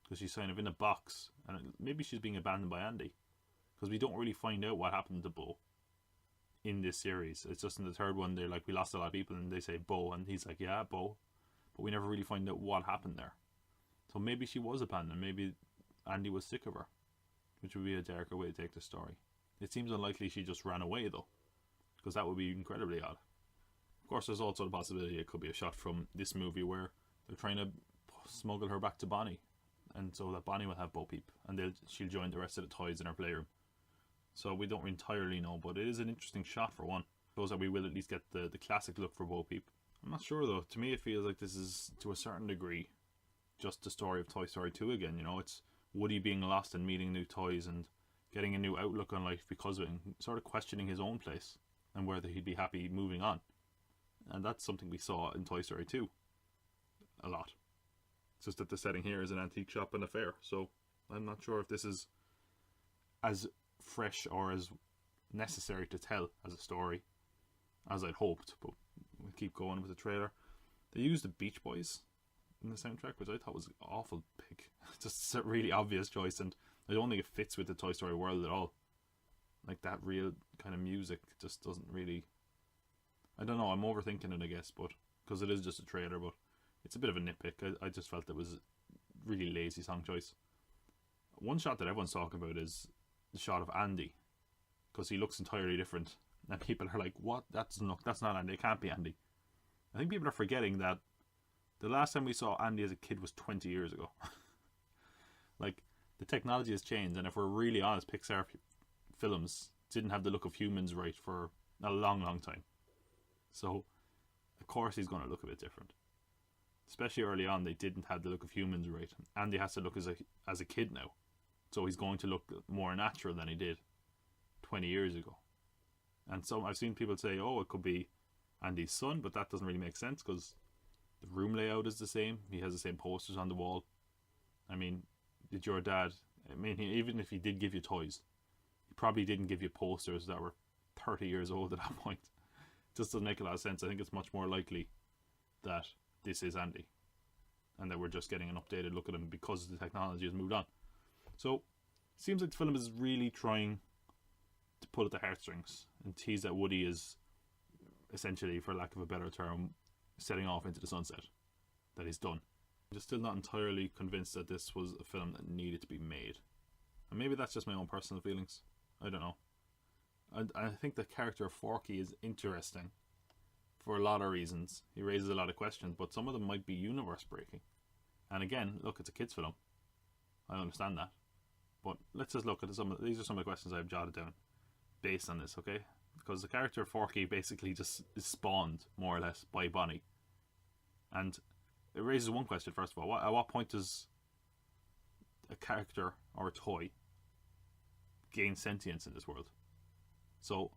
Because she's kind of in a box. And maybe she's being abandoned by Andy. Because we don't really find out what happened to Bo in this series. It's just in the third one, they're like, we lost a lot of people. And they say Bo. And he's like, yeah, Bo. But we never really find out what happened there. So maybe she was abandoned. Maybe Andy was sick of her. Which would be a darker way to take the story. It seems unlikely she just ran away though. Because that would be incredibly odd. Of course, there's also the possibility it could be a shot from this movie where they're trying to smuggle her back to Bonnie. And so that Bonnie will have Bo Peep. And she'll join the rest of the toys in her playroom. So we don't entirely know. But it is an interesting shot for one. Shows that we will at least get the classic look for Bo Peep. I'm not sure though. To me it feels like this is, to a certain degree, just the story of Toy Story 2 again. You know, it's Woody being lost and meeting new toys and getting a new outlook on life because of it, and sort of questioning his own place and whether he'd be happy moving on. And that's something we saw in Toy Story 2 a lot. It's just that the setting here is an antique shop and a fair, so I'm not sure if this is as fresh or as necessary to tell as a story as I'd hoped, but we'll keep going with the trailer. They used the Beach Boys in the soundtrack, which I thought was an awful pick. Just a really obvious choice, and I don't think it fits with the Toy Story world at all. Like, that real kind of music just doesn't really... I don't know, I'm overthinking it, I guess, but because it is just a trailer, but it's a bit of a nitpick. I just felt it was a really lazy song choice. One shot that everyone's talking about is the shot of Andy, because he looks entirely different, and people are like, what? That's not Andy, it can't be Andy. I think people are forgetting that the last time we saw Andy as a kid was 20 years ago. Like, the technology has changed, and if we're really honest, Pixar films didn't have the look of humans right for a long, long time. So, of course he's going to look a bit different. Especially early on, they didn't have the look of humans right. Andy has to look as a kid now. So he's going to look more natural than he did 20 years ago. And so I've seen people say, oh, it could be Andy's son, but that doesn't really make sense because the room layout is the same. He has the same posters on the wall. I mean, did your dad... I mean, even if he did give you toys, he probably didn't give you posters that were 30 years old at that point. It just doesn't make a lot of sense. I think it's much more likely that this is Andy and that we're just getting an updated look at him because the technology has moved on. So, it seems like the film is really trying to pull at the heartstrings and tease that Woody is essentially, for lack of a better term, setting off into the sunset. That he's done. I'm just still not entirely convinced that this was a film that needed to be made. And maybe that's just my own personal feelings. I don't know. I think the character of Forky is interesting for a lot of reasons. He raises a lot of questions, but some of them might be universe breaking. And again, look, it's a kids' film. I understand that. But let's just look at these are some of the questions I've jotted down based on this, okay? Because the character of Forky basically just is spawned, more or less, by Bonnie. And it raises one question, first of all. At what point does a character or a toy gain sentience in this world? So,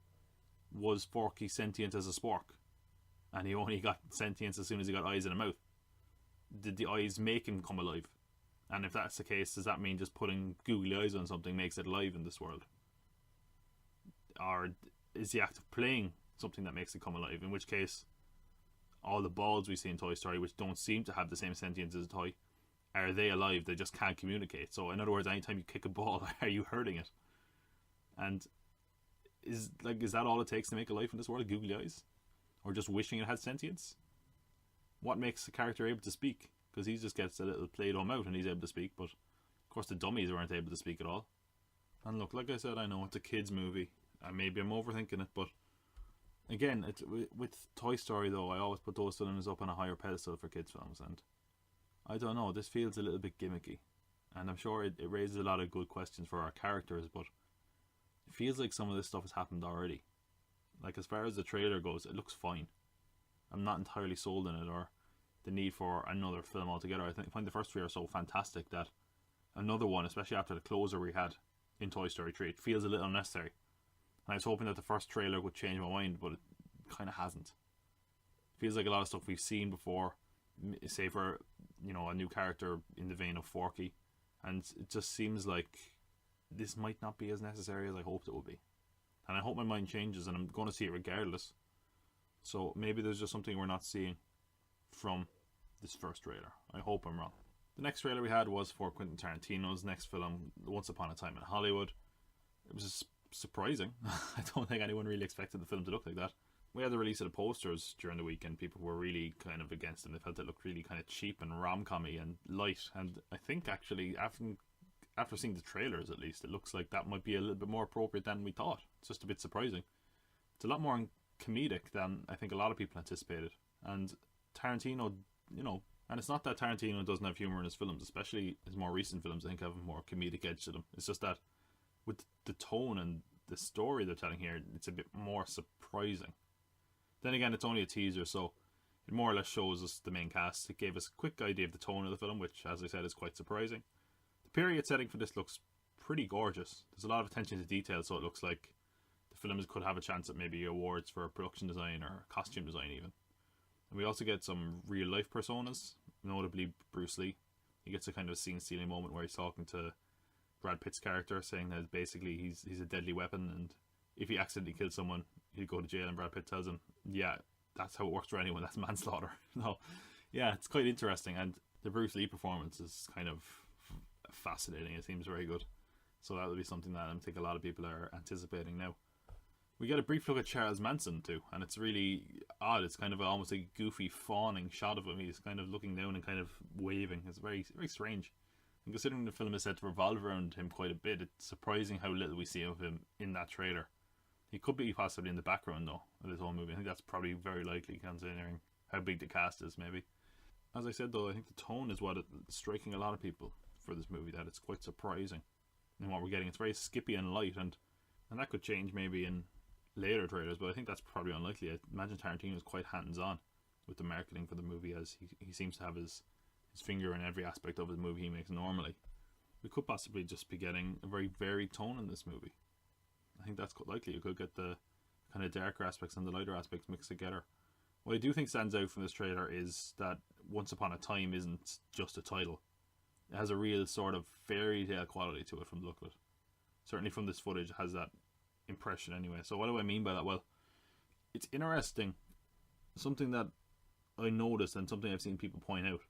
was Forky sentient as a spork? And he only got sentience as soon as he got eyes in a mouth? Did the eyes make him come alive? And if that's the case, does that mean just putting googly eyes on something makes it alive in this world? Or is the act of playing something that makes it come alive? In which case, all the balls we see in Toy Story, which don't seem to have the same sentience as a toy, are they alive? They just can't communicate. So in other words, anytime you kick a ball, are you hurting it? And is that all it takes to make a life in this world? Googly eyes? Or just wishing it had sentience? What makes the character able to speak? Because he just gets a little Play-Doh mouth and he's able to speak, but of course the dummies weren't able to speak at all. And look, like I said, I know it's a kids movie, and maybe I'm overthinking it, but again, with Toy Story though, I always put those films up on a higher pedestal for kids films, and I don't know, this feels a little bit gimmicky, and I'm sure it raises a lot of good questions for our characters, but it feels like some of this stuff has happened already. Like, as far as the trailer goes, it looks fine. I'm not entirely sold on it, or the need for another film altogether. I find the first three are so fantastic that another one, especially after the closer we had in Toy Story 3, it feels a little unnecessary. And I was hoping that the first trailer would change my mind, but it kind of hasn't. It feels like a lot of stuff we've seen before, say for, a new character in the vein of Forky, and it just seems like this might not be as necessary as I hoped it would be. And I hope my mind changes and I'm going to see it regardless. So maybe there's just something we're not seeing from this first trailer. I hope I'm wrong. The next trailer we had was for Quentin Tarantino's next film, Once Upon a Time in Hollywood. It was surprising. I don't think anyone really expected the film to look like that. We had the release of the posters during the weekend. People were really kind of against them. They felt it looked really kind of cheap and rom-com-y and light. And I think actually, after seeing the trailers at least, it looks like that might be a little bit more appropriate than we thought. It's just a bit surprising. It's a lot more comedic than I think a lot of people anticipated. And Tarantino, and it's not that Tarantino doesn't have humour in his films, especially his more recent films, I think have a more comedic edge to them. It's just that with the tone and the story they're telling here, it's a bit more surprising. Then again, it's only a teaser, so it more or less shows us the main cast. It gave us a quick idea of the tone of the film, which, as I said, is quite surprising. The period setting for this looks pretty gorgeous. There's a lot of attention to detail, so it looks like the films could have a chance at maybe awards for production design or costume design even. And we also get some real life personas, notably Bruce Lee. He gets a kind of scene-stealing moment where he's talking to Brad Pitt's character, saying that basically he's a deadly weapon, and if he accidentally kills someone, he'll go to jail, and Brad Pitt tells him, yeah, that's how it works for anyone. That's manslaughter. No, yeah, it's quite interesting, and the Bruce Lee performance is kind of fascinating. It seems very good, so that will be something that I think a lot of people are anticipating now. We get a brief look at Charles Manson too, and it's really odd. It's kind of almost a goofy fawning shot of him. He's kind of looking down and kind of waving. It's very, very strange. And considering the film is set to revolve around him quite a bit, it's surprising how little we see of him in that trailer. He could be possibly in the background though of this whole movie. I think that's probably very likely considering how big the cast is maybe. As I said though, I think the tone is what is striking a lot of people for this movie, that it's quite surprising in what we're getting. It's very skippy and light, and that could change maybe in later trailers, but I think that's probably unlikely. I imagine Tarantino is quite hands-on with the marketing for the movie, as he seems to have his finger in every aspect of his movie he makes normally. We could possibly just be getting a very varied tone in this movie. I think that's quite likely. You could get the kind of darker aspects and the lighter aspects mixed together. What I do think stands out from this trailer is that Once Upon a Time isn't just a title. It has a real sort of fairy tale quality to it from the look of it. Certainly from this footage it has that impression anyway. So what do I mean by that? Well, it's interesting. Something that I noticed and something I've seen people point out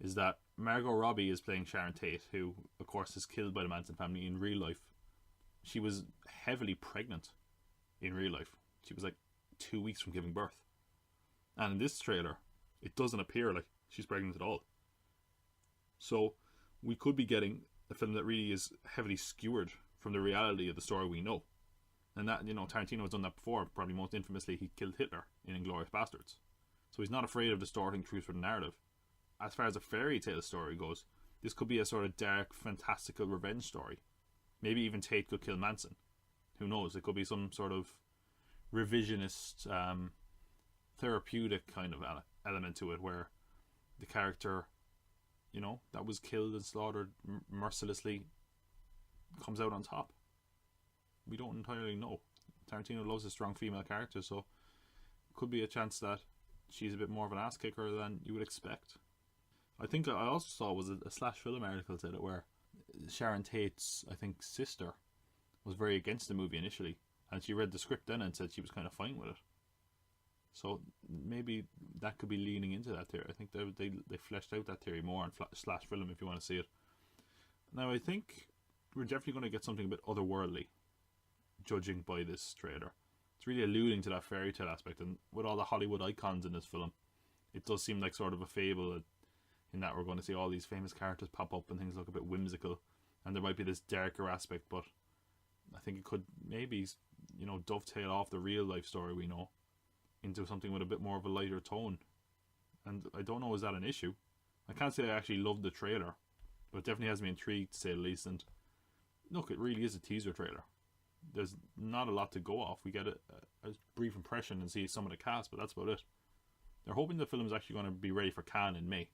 is that Margot Robbie is playing Sharon Tate, who of course is killed by the Manson family in real life. She was heavily pregnant in real life. She was like 2 weeks from giving birth. And in this trailer, it doesn't appear like she's pregnant at all. So we could be getting a film that really is heavily skewered from the reality of the story we know. And that, you know, Tarantino has done that before. Probably most infamously, he killed Hitler in Inglourious Basterds. So he's not afraid of distorting truth for the narrative. As far as a fairy tale story goes, this could be a sort of dark, fantastical revenge story. Maybe even Tate could kill Manson. Who knows? It could be some sort of revisionist, therapeutic kind of element to it, where the character, you know, that was killed and slaughtered mercilessly comes out on top. We don't entirely know. Tarantino loves a strong female character, so it could be a chance that she's a bit more of an ass kicker than you would expect. I think I also saw was a Slash Film article said it, where Sharon Tate's, I think, sister was very against the movie initially, and she read the script then and said she was kind of fine with it. So maybe that could be leaning into that theory. I think they fleshed out that theory more on Slash Film if you want to see it. Now I think we're definitely going to get something a bit otherworldly, judging by this trailer. It's really alluding to that fairy tale aspect, and with all the Hollywood icons in this film, it does seem like sort of a fable in that we're going to see all these famous characters pop up and things look a bit whimsical, and there might be this darker aspect, but I think it could maybe, you know, dovetail off the real life story we know into something with a bit more of a lighter tone. And I don't know, is that an issue? I can't say I actually loved the trailer, but it definitely has me intrigued to say the least. And look, it really is a teaser trailer. There's not a lot to go off. We get a brief impression and see some of the cast, but that's about it. They're hoping the film is actually going to be ready for Cannes in May,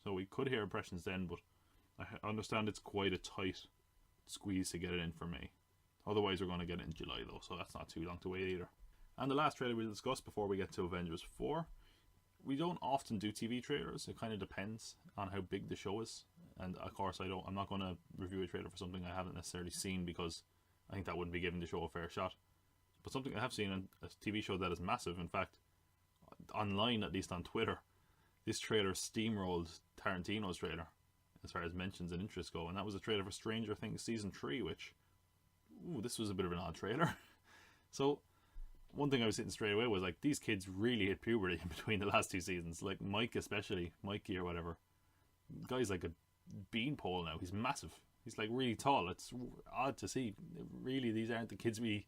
so we could hear impressions then, but I understand it's quite a tight squeeze to get it in for May. Otherwise we're going to get it in July though, so that's not too long to wait either. And the last trailer we'll discuss before we get to Avengers 4. We don't often do TV trailers. It kind of depends on how big the show is. And of course I'm not going to review a trailer for something I haven't necessarily seen, because I think that wouldn't be giving the show a fair shot. But something I have seen on a TV show that is massive, in fact, online, at least on Twitter, this trailer steamrolled Tarantino's trailer as far as mentions and interest go, and that was a trailer for Stranger Things Season 3, which, this was a bit of an odd trailer. So one thing I was thinking straight away was, like, these kids really hit puberty in between the last two seasons. Like Mike especially, Mikey or whatever. The guy's like a beanpole now. He's massive. He's like really tall. It's odd to see. Really, these aren't the kids we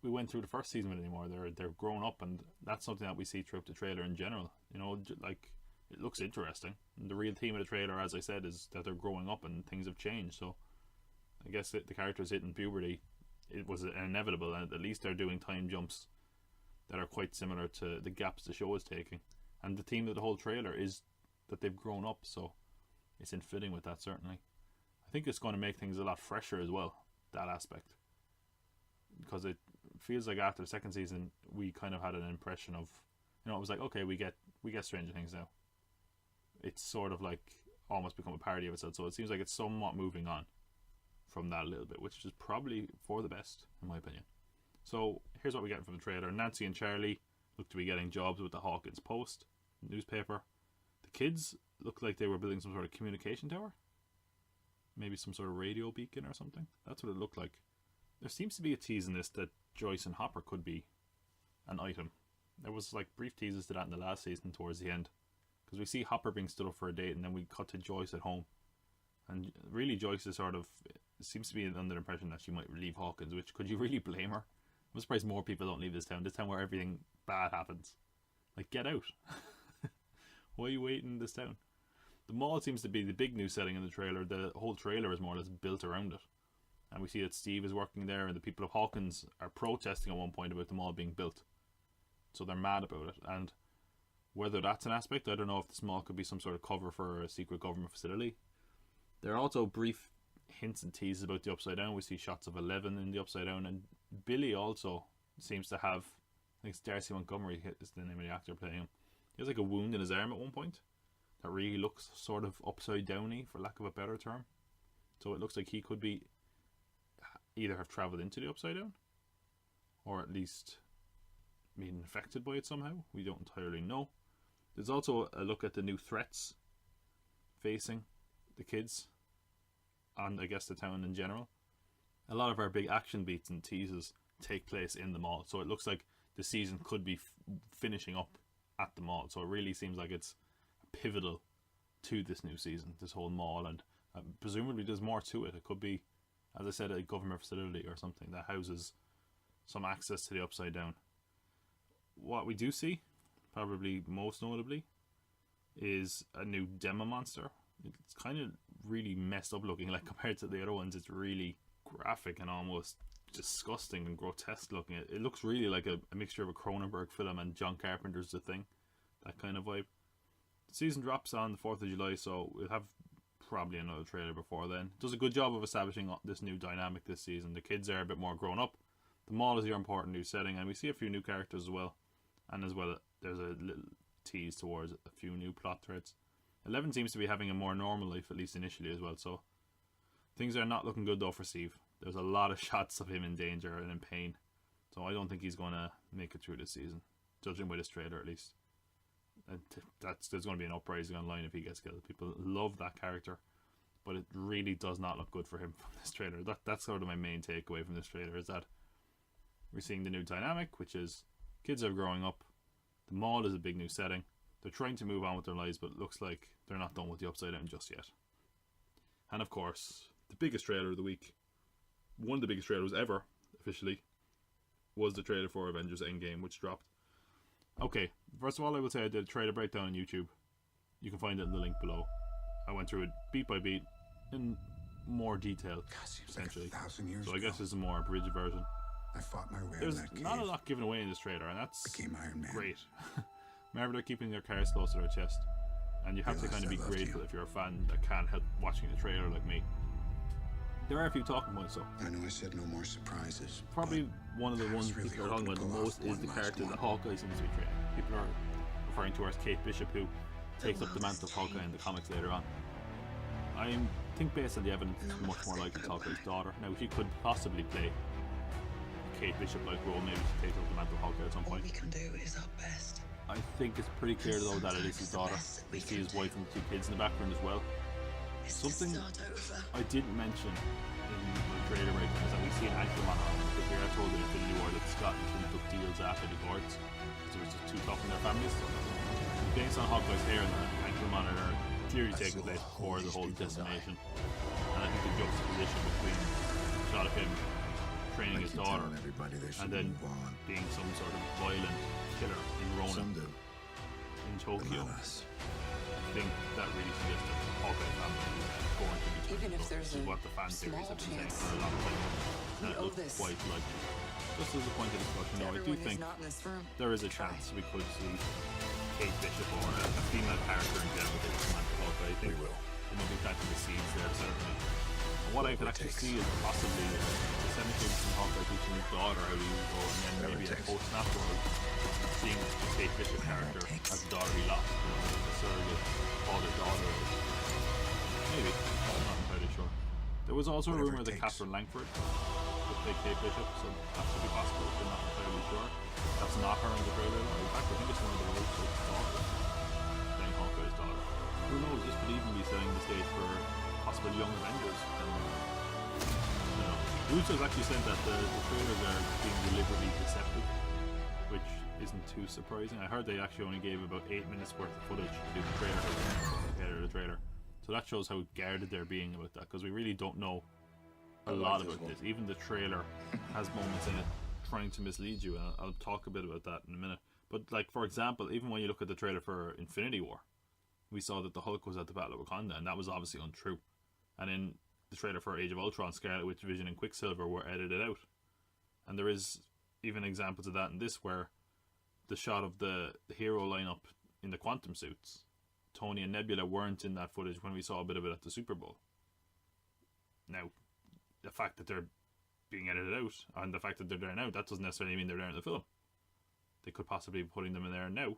went through the first season with anymore. They're grown up, and that's something that we see throughout the trailer in general. You know, like, it looks interesting. And the real theme of the trailer, as I said, is that they're growing up and things have changed. So I guess the characters hitting puberty, it was inevitable, and at least they're doing time jumps that are quite similar to the gaps the show is taking. And the theme of the whole trailer is that they've grown up, so it's in fitting with that, certainly. I think it's going to make things a lot fresher as well, that aspect, because it feels like after the second season we kind of had an impression of, you know, it was like, okay, we get Stranger Things now. It's sort of like almost become a parody of itself, so it seems like it's somewhat moving on from that a little bit, which is probably for the best in my opinion. So here's what we get from the trailer. Nancy and Charlie look to be getting jobs with the Hawkins Post newspaper. The kids look like they were building some sort of communication tower. Maybe some sort of radio beacon or something. That's what it looked like. There seems to be a tease in this that Joyce and Hopper could be an item. There was like brief teases to that in the last season towards the end. Because we see Hopper being stood up for a date and then we cut to Joyce at home. And really Joyce is sort of, seems to be under the impression that she might leave Hawkins, which could you really blame her? I'm surprised more people don't leave this town where everything bad happens. Like, get out. Why are you waiting in this town? The mall seems to be the big new setting in the trailer. The whole trailer is more or less built around it. And we see that Steve is working there and the people of Hawkins are protesting at one point about the mall being built. So they're mad about it. And whether that's an aspect, I don't know if this mall could be some sort of cover for a secret government facility. There are also brief hints and teases about the Upside Down. We see shots of 11 in the Upside Down, and Billy also seems to have, I think it's Darcy Montgomery is the name of the actor playing him. He has like a wound in his arm at one point that really looks sort of upside downy, for lack of a better term. So it looks like he could be either have travelled into the Upside Down, or at least been affected by it somehow. We don't entirely know. There's also a look at the new threats facing the kids and I guess the town in general. A lot of our big action beats and teases take place in the mall, so it looks like the season could be finishing up at the mall. So it really seems like it's pivotal to this new season, this whole mall, and presumably there's more to it. It could be, as I said, a government facility or something that houses some access to the Upside Down. What we do see, probably most notably, is a new demo monster. It's kind of really messed up looking, like compared to the other ones. It's really graphic and almost disgusting and grotesque looking. It looks really like a mixture of a Cronenberg film and John Carpenter's The Thing, that kind of vibe. The season drops on the 4th of July, so we'll have probably another trailer before then. It does a good job of establishing this new dynamic this season. The kids are a bit more grown up. The mall is your important new setting, and we see a few new characters as well. And as well, there's a little tease towards a few new plot threads. 11 seems to be having a more normal life, at least initially as well, so things are not looking good though for Steve. There's a lot of shots of him in danger and in pain, so I don't think he's going to make it through this season, judging by this trailer at least. And there's going to be an uprising online if he gets killed. People love that character, but it really does not look good for him from this trailer. That's sort of my main takeaway from this trailer, is that we're seeing the new dynamic, which is kids are growing up, the mall is a big new setting, they're trying to move on with their lives, but it looks like they're not done with the Upside Down just yet. And of course, the biggest trailer of the week, one of the biggest trailers ever, officially, was the trailer for Avengers Endgame, which dropped. Okay, first of all, I will say I did a trailer breakdown on YouTube. You can find it in the link below. I went through it beat by beat in more detail, essentially. Like so I guess this is a more abridged version. I fought my way. There's not a lot given away in this trailer, and that's great. Remember, they're keeping their cards close to their chest, and you have to kind of be grateful if you're a fan that can't help watching the trailer like me. There are a few talking points though. I know I said no more surprises. Probably one of the ones people are talking about the most is the character that Hawkeye seems to be training. People are referring to her as Kate Bishop, who takes up the mantle of Hawkeye in the comics later on. I think based on the evidence, it's much more likely it's Hawkeye's daughter. Now, she could possibly play a Kate Bishop-like role. Maybe she takes up the mantle of Hawkeye at some point. All we can do is our best. I think it's pretty clear though that it is his daughter. We see his wife and 2 kids in the background as well. Something I didn't mention in my trailer breakdown is that we see an ankle monitor, because we are told in Infinity War that Scott and Clint took deals after the Guards because it was just too tough in their families. And based on Hawkeye's hair and the ankle monitor clearly taking place before the whole decimation. And I think the juxtaposition between a shot of him training his daughter and then being some sort of violent killer in Ronin in Tokyo, I think that really suggests that Hawkeye family is going to be even if there's this is what the fan theories have been saying for a long time. And it looks quite likely. Just as a point of discussion, though, I do think there is a chance we could see Kate Bishop or a female character in general with Samantha Hawkeye. I think there might be planting the seeds there, certainly. And what I could actually see is possibly essentially some Hawkeye teaching his daughter how to use the role, and then maybe a post-snap world seeing the Kate Bishop character as the daughter he lost, a surrogate father-daughter. Maybe, I'm not entirely sure. There was also a rumour that Catherine Langford would play Kate Bishop, so that could be possible, but not entirely sure. That's not her in the trailer. In fact, I think it's one of the Rose's daughters, playing Hawkeye's daughter. Who knows? This could even be setting the stage for possible young Avengers. And, you know, Russo's actually said that the trailers are being deliberately deceptive, which isn't too surprising. I heard they actually only gave about 8 minutes worth of footage to do the trailer. So that shows how guarded they're being about that, because we really don't know a lot about this. Even the trailer has moments in it trying to mislead you, and I'll talk a bit about that in a minute. But like, for example, even when you look at the trailer for Infinity War, we saw that the Hulk was at the Battle of Wakanda, and that was obviously untrue. And in the trailer for Age of Ultron, Scarlet Witch, Vision and Quicksilver were edited out. And there is even examples of that in this, where the shot of the hero lineup in the quantum suits, Tony and Nebula weren't in that footage when we saw a bit of it at the Super Bowl. Now, the fact that they're being edited out, and the fact that they're there now, that doesn't necessarily mean they're there in the film. They could possibly be putting them in there now,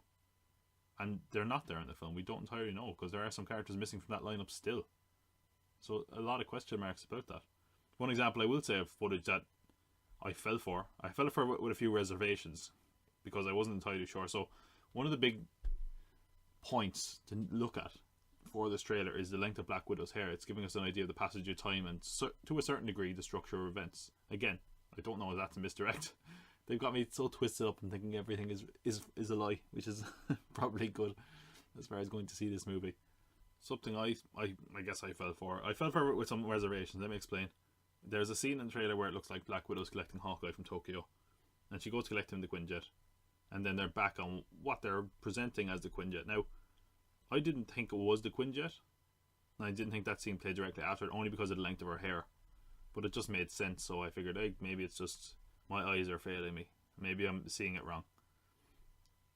and they're not there in the film. We don't entirely know, because there are some characters missing from that lineup still. So a lot of question marks about that. One example I will say of footage that I fell for with a few reservations, because I wasn't entirely sure. So one of the big points to look at for this trailer is the length of Black Widow's hair. It's giving us an idea of the passage of time and, to a certain degree, the structure of events. Again, I don't know if that's a misdirect. They've got me so twisted up and thinking everything is a lie, which is probably good as far as going to see this movie. Something I guess I fell for. I fell for it with some reservations. Let me explain. There's a scene in the trailer where it looks like Black Widow's collecting Hawkeye from Tokyo, and she goes to collect him the Quinjet, and then they're back on what they're presenting as the Quinjet. Now, I didn't think it was the Quinjet, and I didn't think that scene played directly after it, only because of the length of her hair. But it just made sense, so I figured, hey, maybe it's just my eyes are failing me. Maybe I'm seeing it wrong.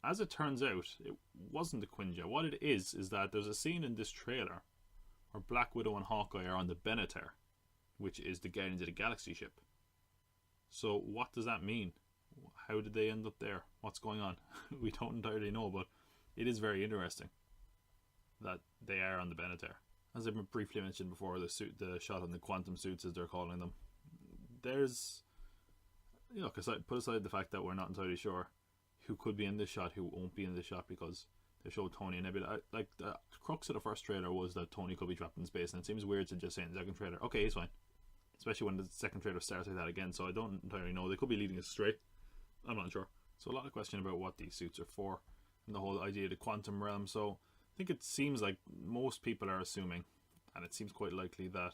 As it turns out, it wasn't the Quinjet. What it is that there's a scene in this trailer where Black Widow and Hawkeye are on the Benatar, which is the Guardians of the Galaxy ship. So what does that mean? How did they end up there? What's going on? We don't entirely know, but it is very interesting that they are on the Benatar. As I briefly mentioned before, the shot on the quantum suits, as they're calling them, there's, you know, because I put aside the fact that we're not entirely sure who could be in this shot, who won't be in this shot, because they showed Tony and Nebula. Like, the crux of the first trailer was that Tony could be trapped in space, and it seems weird to just say in the second trailer, okay, he's fine. Especially when the second trailer starts like that again, so I don't entirely know. They could be leading us astray. I'm not sure. So a lot of question about what these suits are for, and the whole idea of the quantum realm. So I think it seems like most people are assuming, and it seems quite likely, that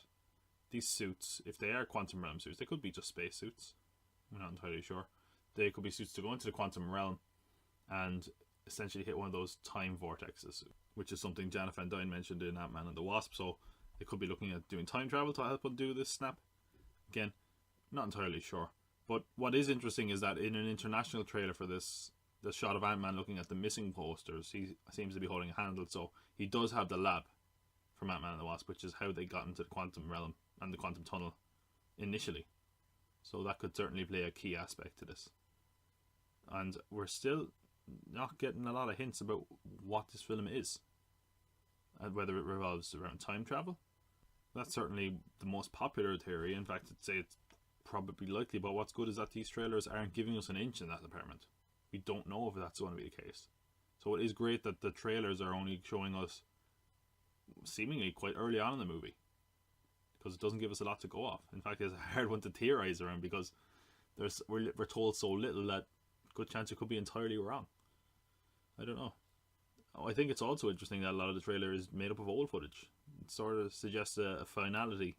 these suits, if they are quantum realm suits, they could be just space suits. I'm not entirely sure. They could be suits to go into the quantum realm and essentially hit one of those time vortexes, which is something Janet Van Dyne mentioned in Ant-Man and the Wasp. So they could be looking at doing time travel to help them do this snap. Again, not entirely sure. But what is interesting is that in an international trailer for this, the shot of Ant-Man looking at the missing posters, he seems to be holding a handle. So he does have the lab from Ant-Man and the Wasp, which is how they got into the quantum realm and the quantum tunnel initially. So that could certainly play a key aspect to this. And we're still not getting a lot of hints about what this film is, and whether it revolves around time travel. That's certainly the most popular theory. In fact, I'd say it's probably likely, but what's good is that these trailers aren't giving us an inch in that department. We don't know if that's going to be the case. So it is great that the trailers are only showing us seemingly quite early on in the movie, because it doesn't give us a lot to go off. In fact, it's a hard one to theorize around, because we're told so little that good chance it could be entirely wrong. I don't know. I think it's also interesting that a lot of the trailer is made up of old footage. It sort of suggests a finality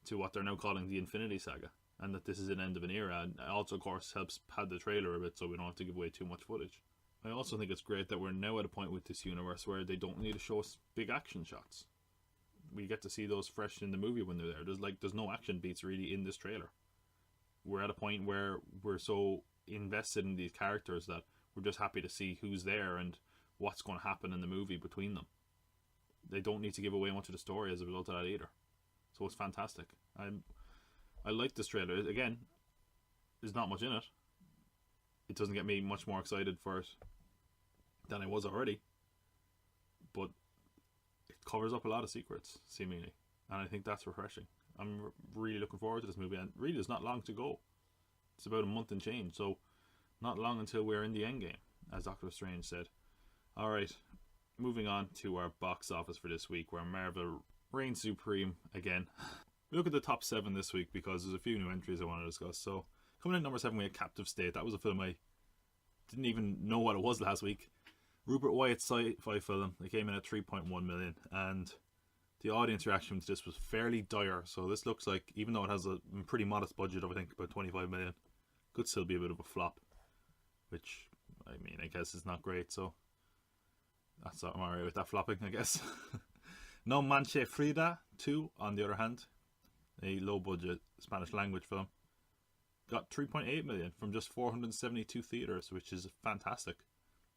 to what they're now calling the Infinity Saga, and that this is an end of an era, and also, of course, helps pad the trailer a bit so we don't have to give away too much footage. I also think it's great that we're now at a point with this universe where they don't need to show us big action shots. We get to see those fresh in the movie when they're there. There's no action beats really in this trailer. We're at a point where we're so invested in these characters that we're just happy to see who's there and what's going to happen in the movie between them. They don't need to give away much of the story as a result of that either. So it's fantastic. I like this trailer. Again, there's not much in it. It doesn't get me much more excited for it than I was already. But it covers up a lot of secrets, seemingly. And I think that's refreshing. I'm really looking forward to this movie. And really, there's not long to go. It's about a month and change. So Not long until we're in the Endgame, as Doctor Strange said. Alright, moving on to our box office for this week, where Marvel reigns supreme again. We look at the top 7 this week because there's a few new entries I want to discuss. So, coming in at number 7, we had Captive State. That was a film I didn't even know what it was last week. Rupert Wyatt's sci-fi film. It came in at 3.1 million, and the audience reaction to this was fairly dire. So this looks like, even though it has a pretty modest budget of I think about 25 million, could still be a bit of a flop. Which, I mean, I guess is not great. So I'm alright with that flopping, I guess. No Manche Frida 2, on the other hand, a low-budget Spanish language film, got 3.8 million from just 472 theatres, which is fantastic.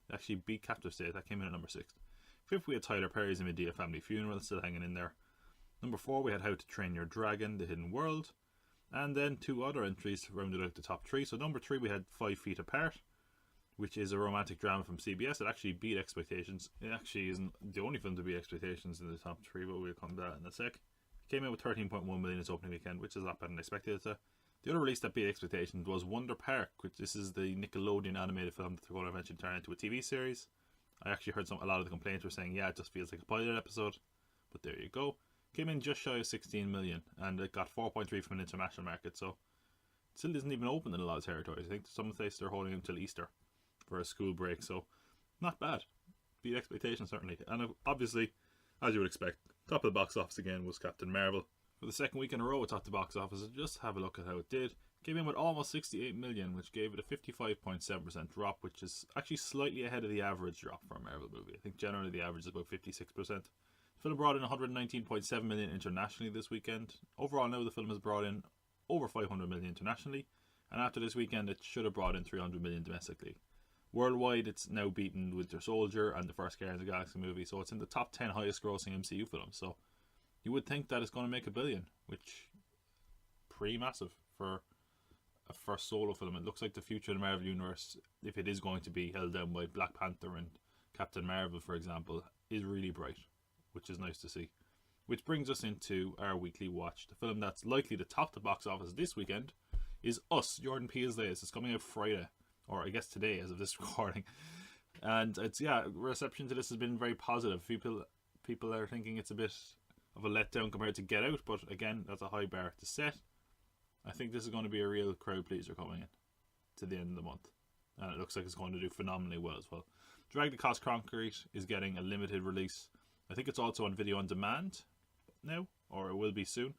It actually beat Captive State. That came in at number 6. 5th, we had Tyler Perry's Medea Family Funeral, still hanging in there. Number 4, we had How to Train Your Dragon, The Hidden World. And then 2 other entries rounded out the top 3. So number 3, we had 5 Feet Apart, which is a romantic drama from CBS. It actually beat expectations. It actually isn't the only film to beat expectations in the top 3, but we'll come to that in a sec. It came out with 13.1 million its opening weekend, which is a lot better than expected it to. The other release that beat expectations was Wonder Park, which this is the Nickelodeon animated film that they're going to eventually turn into a TV series. I actually heard a lot of the complaints were saying, yeah, it just feels like a pilot episode. But there you go. Came in just shy of 16 million, and it got 4.3 from an international market, so it still isn't even open in a lot of territories. I think some places they're holding until Easter for a school break, so not bad. Beat expectations, certainly. And obviously, as you would expect, top of the box office again was Captain Marvel. For the second week in a row it topped the box office. Just have a look at how it did. Came in with almost 68 million, which gave it a 55.7% drop, which is actually slightly ahead of the average drop for a Marvel movie. I think generally the average is about 56%. The film brought in 119.7 million internationally this weekend. Overall now the film has brought in over 500 million internationally, and after this weekend it should have brought in 300 million domestically. Worldwide it's now beaten Winter Soldier and the first Guardians of the Galaxy movie, so it's in the top 10 highest grossing MCU films. So you would think that it's going to make $1 billion, which pretty massive for a first solo film. It looks like the future of the Marvel Universe, if it is going to be held down by Black Panther and Captain Marvel, for example, is really bright, which is nice to see. Which brings us into our weekly watch. The film that's likely to top the box office this weekend is Us, Jordan Peele's latest. It's coming out Friday, or I guess today as of this recording. And it's, reception to this has been very positive. People are thinking it's a bit of a letdown compared to Get Out, but again, that's a high bar to set. I think this is going to be a real crowd pleaser coming in to the end of the month, and it looks like it's going to do phenomenally well as well. Drag the Cost Concrete is getting a limited release. I think it's also on video on demand now, or it will be soon.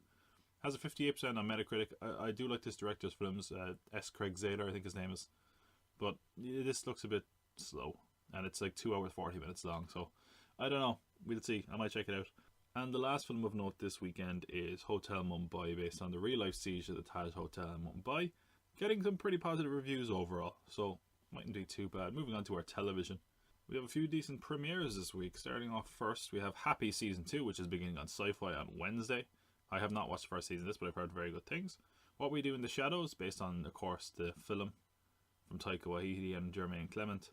Has a 58% on Metacritic. I do like this director's films. S. Craig Zahler, I think his name is, but this looks a bit slow, and it's like 2 hours 40 minutes long, so I don't know. We'll see. I might check it out. And the last film of note this weekend is Hotel Mumbai, based on the real-life siege of the Taj Hotel in Mumbai. Getting some pretty positive reviews overall, so mightn't be too bad. Moving on to our television. We have a few decent premieres this week. Starting off first, we have Happy Season 2, which is beginning on Sci-Fi on Wednesday. I have not watched the first season of this, but I've heard very good things. What We Do in the Shadows, based on, of course, the film from Taika Waititi and Jermaine Clement,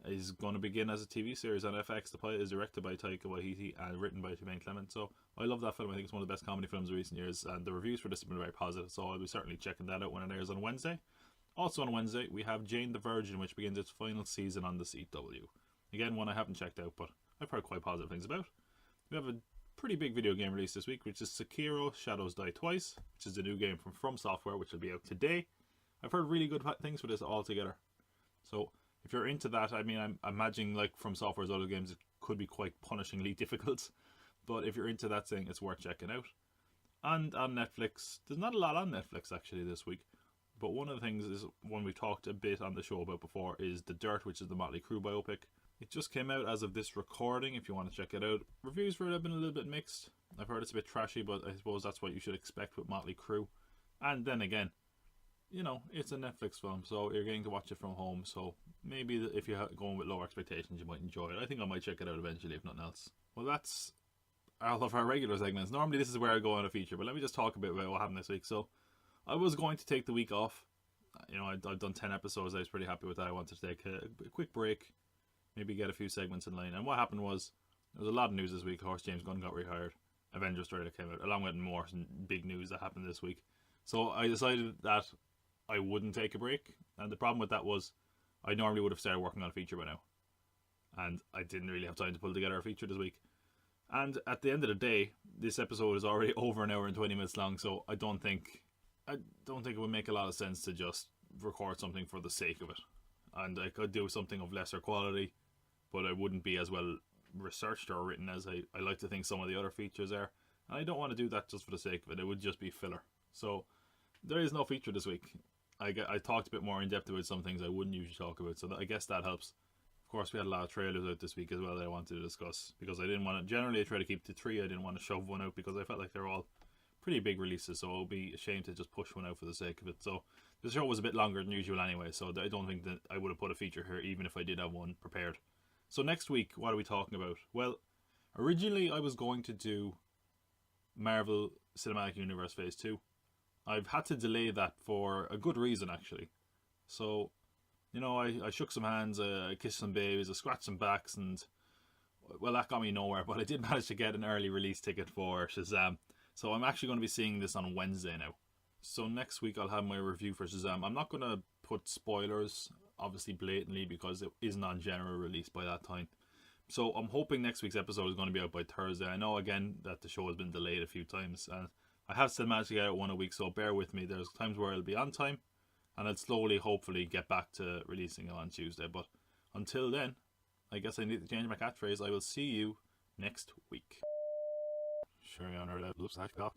is going to begin as a TV series on FX. The pilot is directed by Taika Waititi and written by Jermaine Clement. So I love that film. I think it's one of the best comedy films of recent years, and the reviews for this have been very positive. So I'll be certainly checking that out when it airs on Wednesday. Also on Wednesday, we have Jane the Virgin, which begins its final season on the CW. Again, one I haven't checked out, but I've heard quite positive things about. We have a pretty big video game release this week, which is Sekiro Shadows Die Twice, which is the new game from Software, which will be out today. I've heard really good things for this altogether. So if you're into that, I mean, I'm imagining like From Software's other games, it could be quite punishingly difficult. But if you're into that thing, it's worth checking out. And on Netflix, there's not a lot on Netflix actually this week. But one of the things is one we've talked a bit on the show about before is The Dirt, which is the Motley Crue biopic. It just came out as of this recording, if you want to check it out. Reviews for it have been a little bit mixed. I've heard it's a bit trashy, but I suppose that's what you should expect with Motley Crue. And then again, you know, it's a Netflix film, so you're getting to watch it from home, so maybe if you're going with lower expectations, you might enjoy it. I think I might check it out eventually, if nothing else. Well, that's all of our regular segments. Normally this is where I go on a feature, but let me just talk a bit about what happened this week. So, I was going to take the week off. You know, I've done 10 episodes, I was pretty happy with that. I wanted to take a quick break, maybe get a few segments in line. And what happened was, there was a lot of news this week. Of course, James Gunn got rehired. Avengers trailer came out, along with more big news that happened this week. So I decided that I wouldn't take a break, and the problem with that was I normally would have started working on a feature by now. And I didn't really have time to pull together a feature this week. And at the end of the day, this episode is already over an hour and 20 minutes long, so I don't think it would make a lot of sense to just record something for the sake of it. And I could do something of lesser quality, but it wouldn't be as well researched or written as I like to think some of the other features are. And I don't want to do that just for the sake of it. It would just be filler. So there is no feature this week. I talked a bit more in depth about some things I wouldn't usually talk about, so I guess that helps. Of course, we had a lot of trailers out this week as well that I wanted to discuss, because I didn't want to, generally I try to keep to 3, I didn't want to shove one out because I felt like they're all pretty big releases, so it would be a shame to just push one out for the sake of it. So the show was a bit longer than usual anyway, so I don't think that I would have put a feature here even if I did have one prepared. So next week, what are we talking about? Well, originally I was going to do Marvel Cinematic Universe Phase 2. I've had to delay that for a good reason, actually. So, you know, I shook some hands, I kissed some babies, I scratched some backs, and, well, that got me nowhere, but I did manage to get an early release ticket for Shazam. So I'm actually going to be seeing this on Wednesday now. So next week I'll have my review for Shazam. I'm not going to put spoilers, obviously blatantly, because it isn't on general release by that time. So I'm hoping next week's episode is going to be out by Thursday. I know, again, that the show has been delayed a few times, and I have still managed to get out one a week, so bear with me. There's times where I'll be on time, and I'll slowly, hopefully, get back to releasing it on Tuesday. But until then, I guess I need to change my catchphrase. I will see you next week. Sure, you know, that looks like that.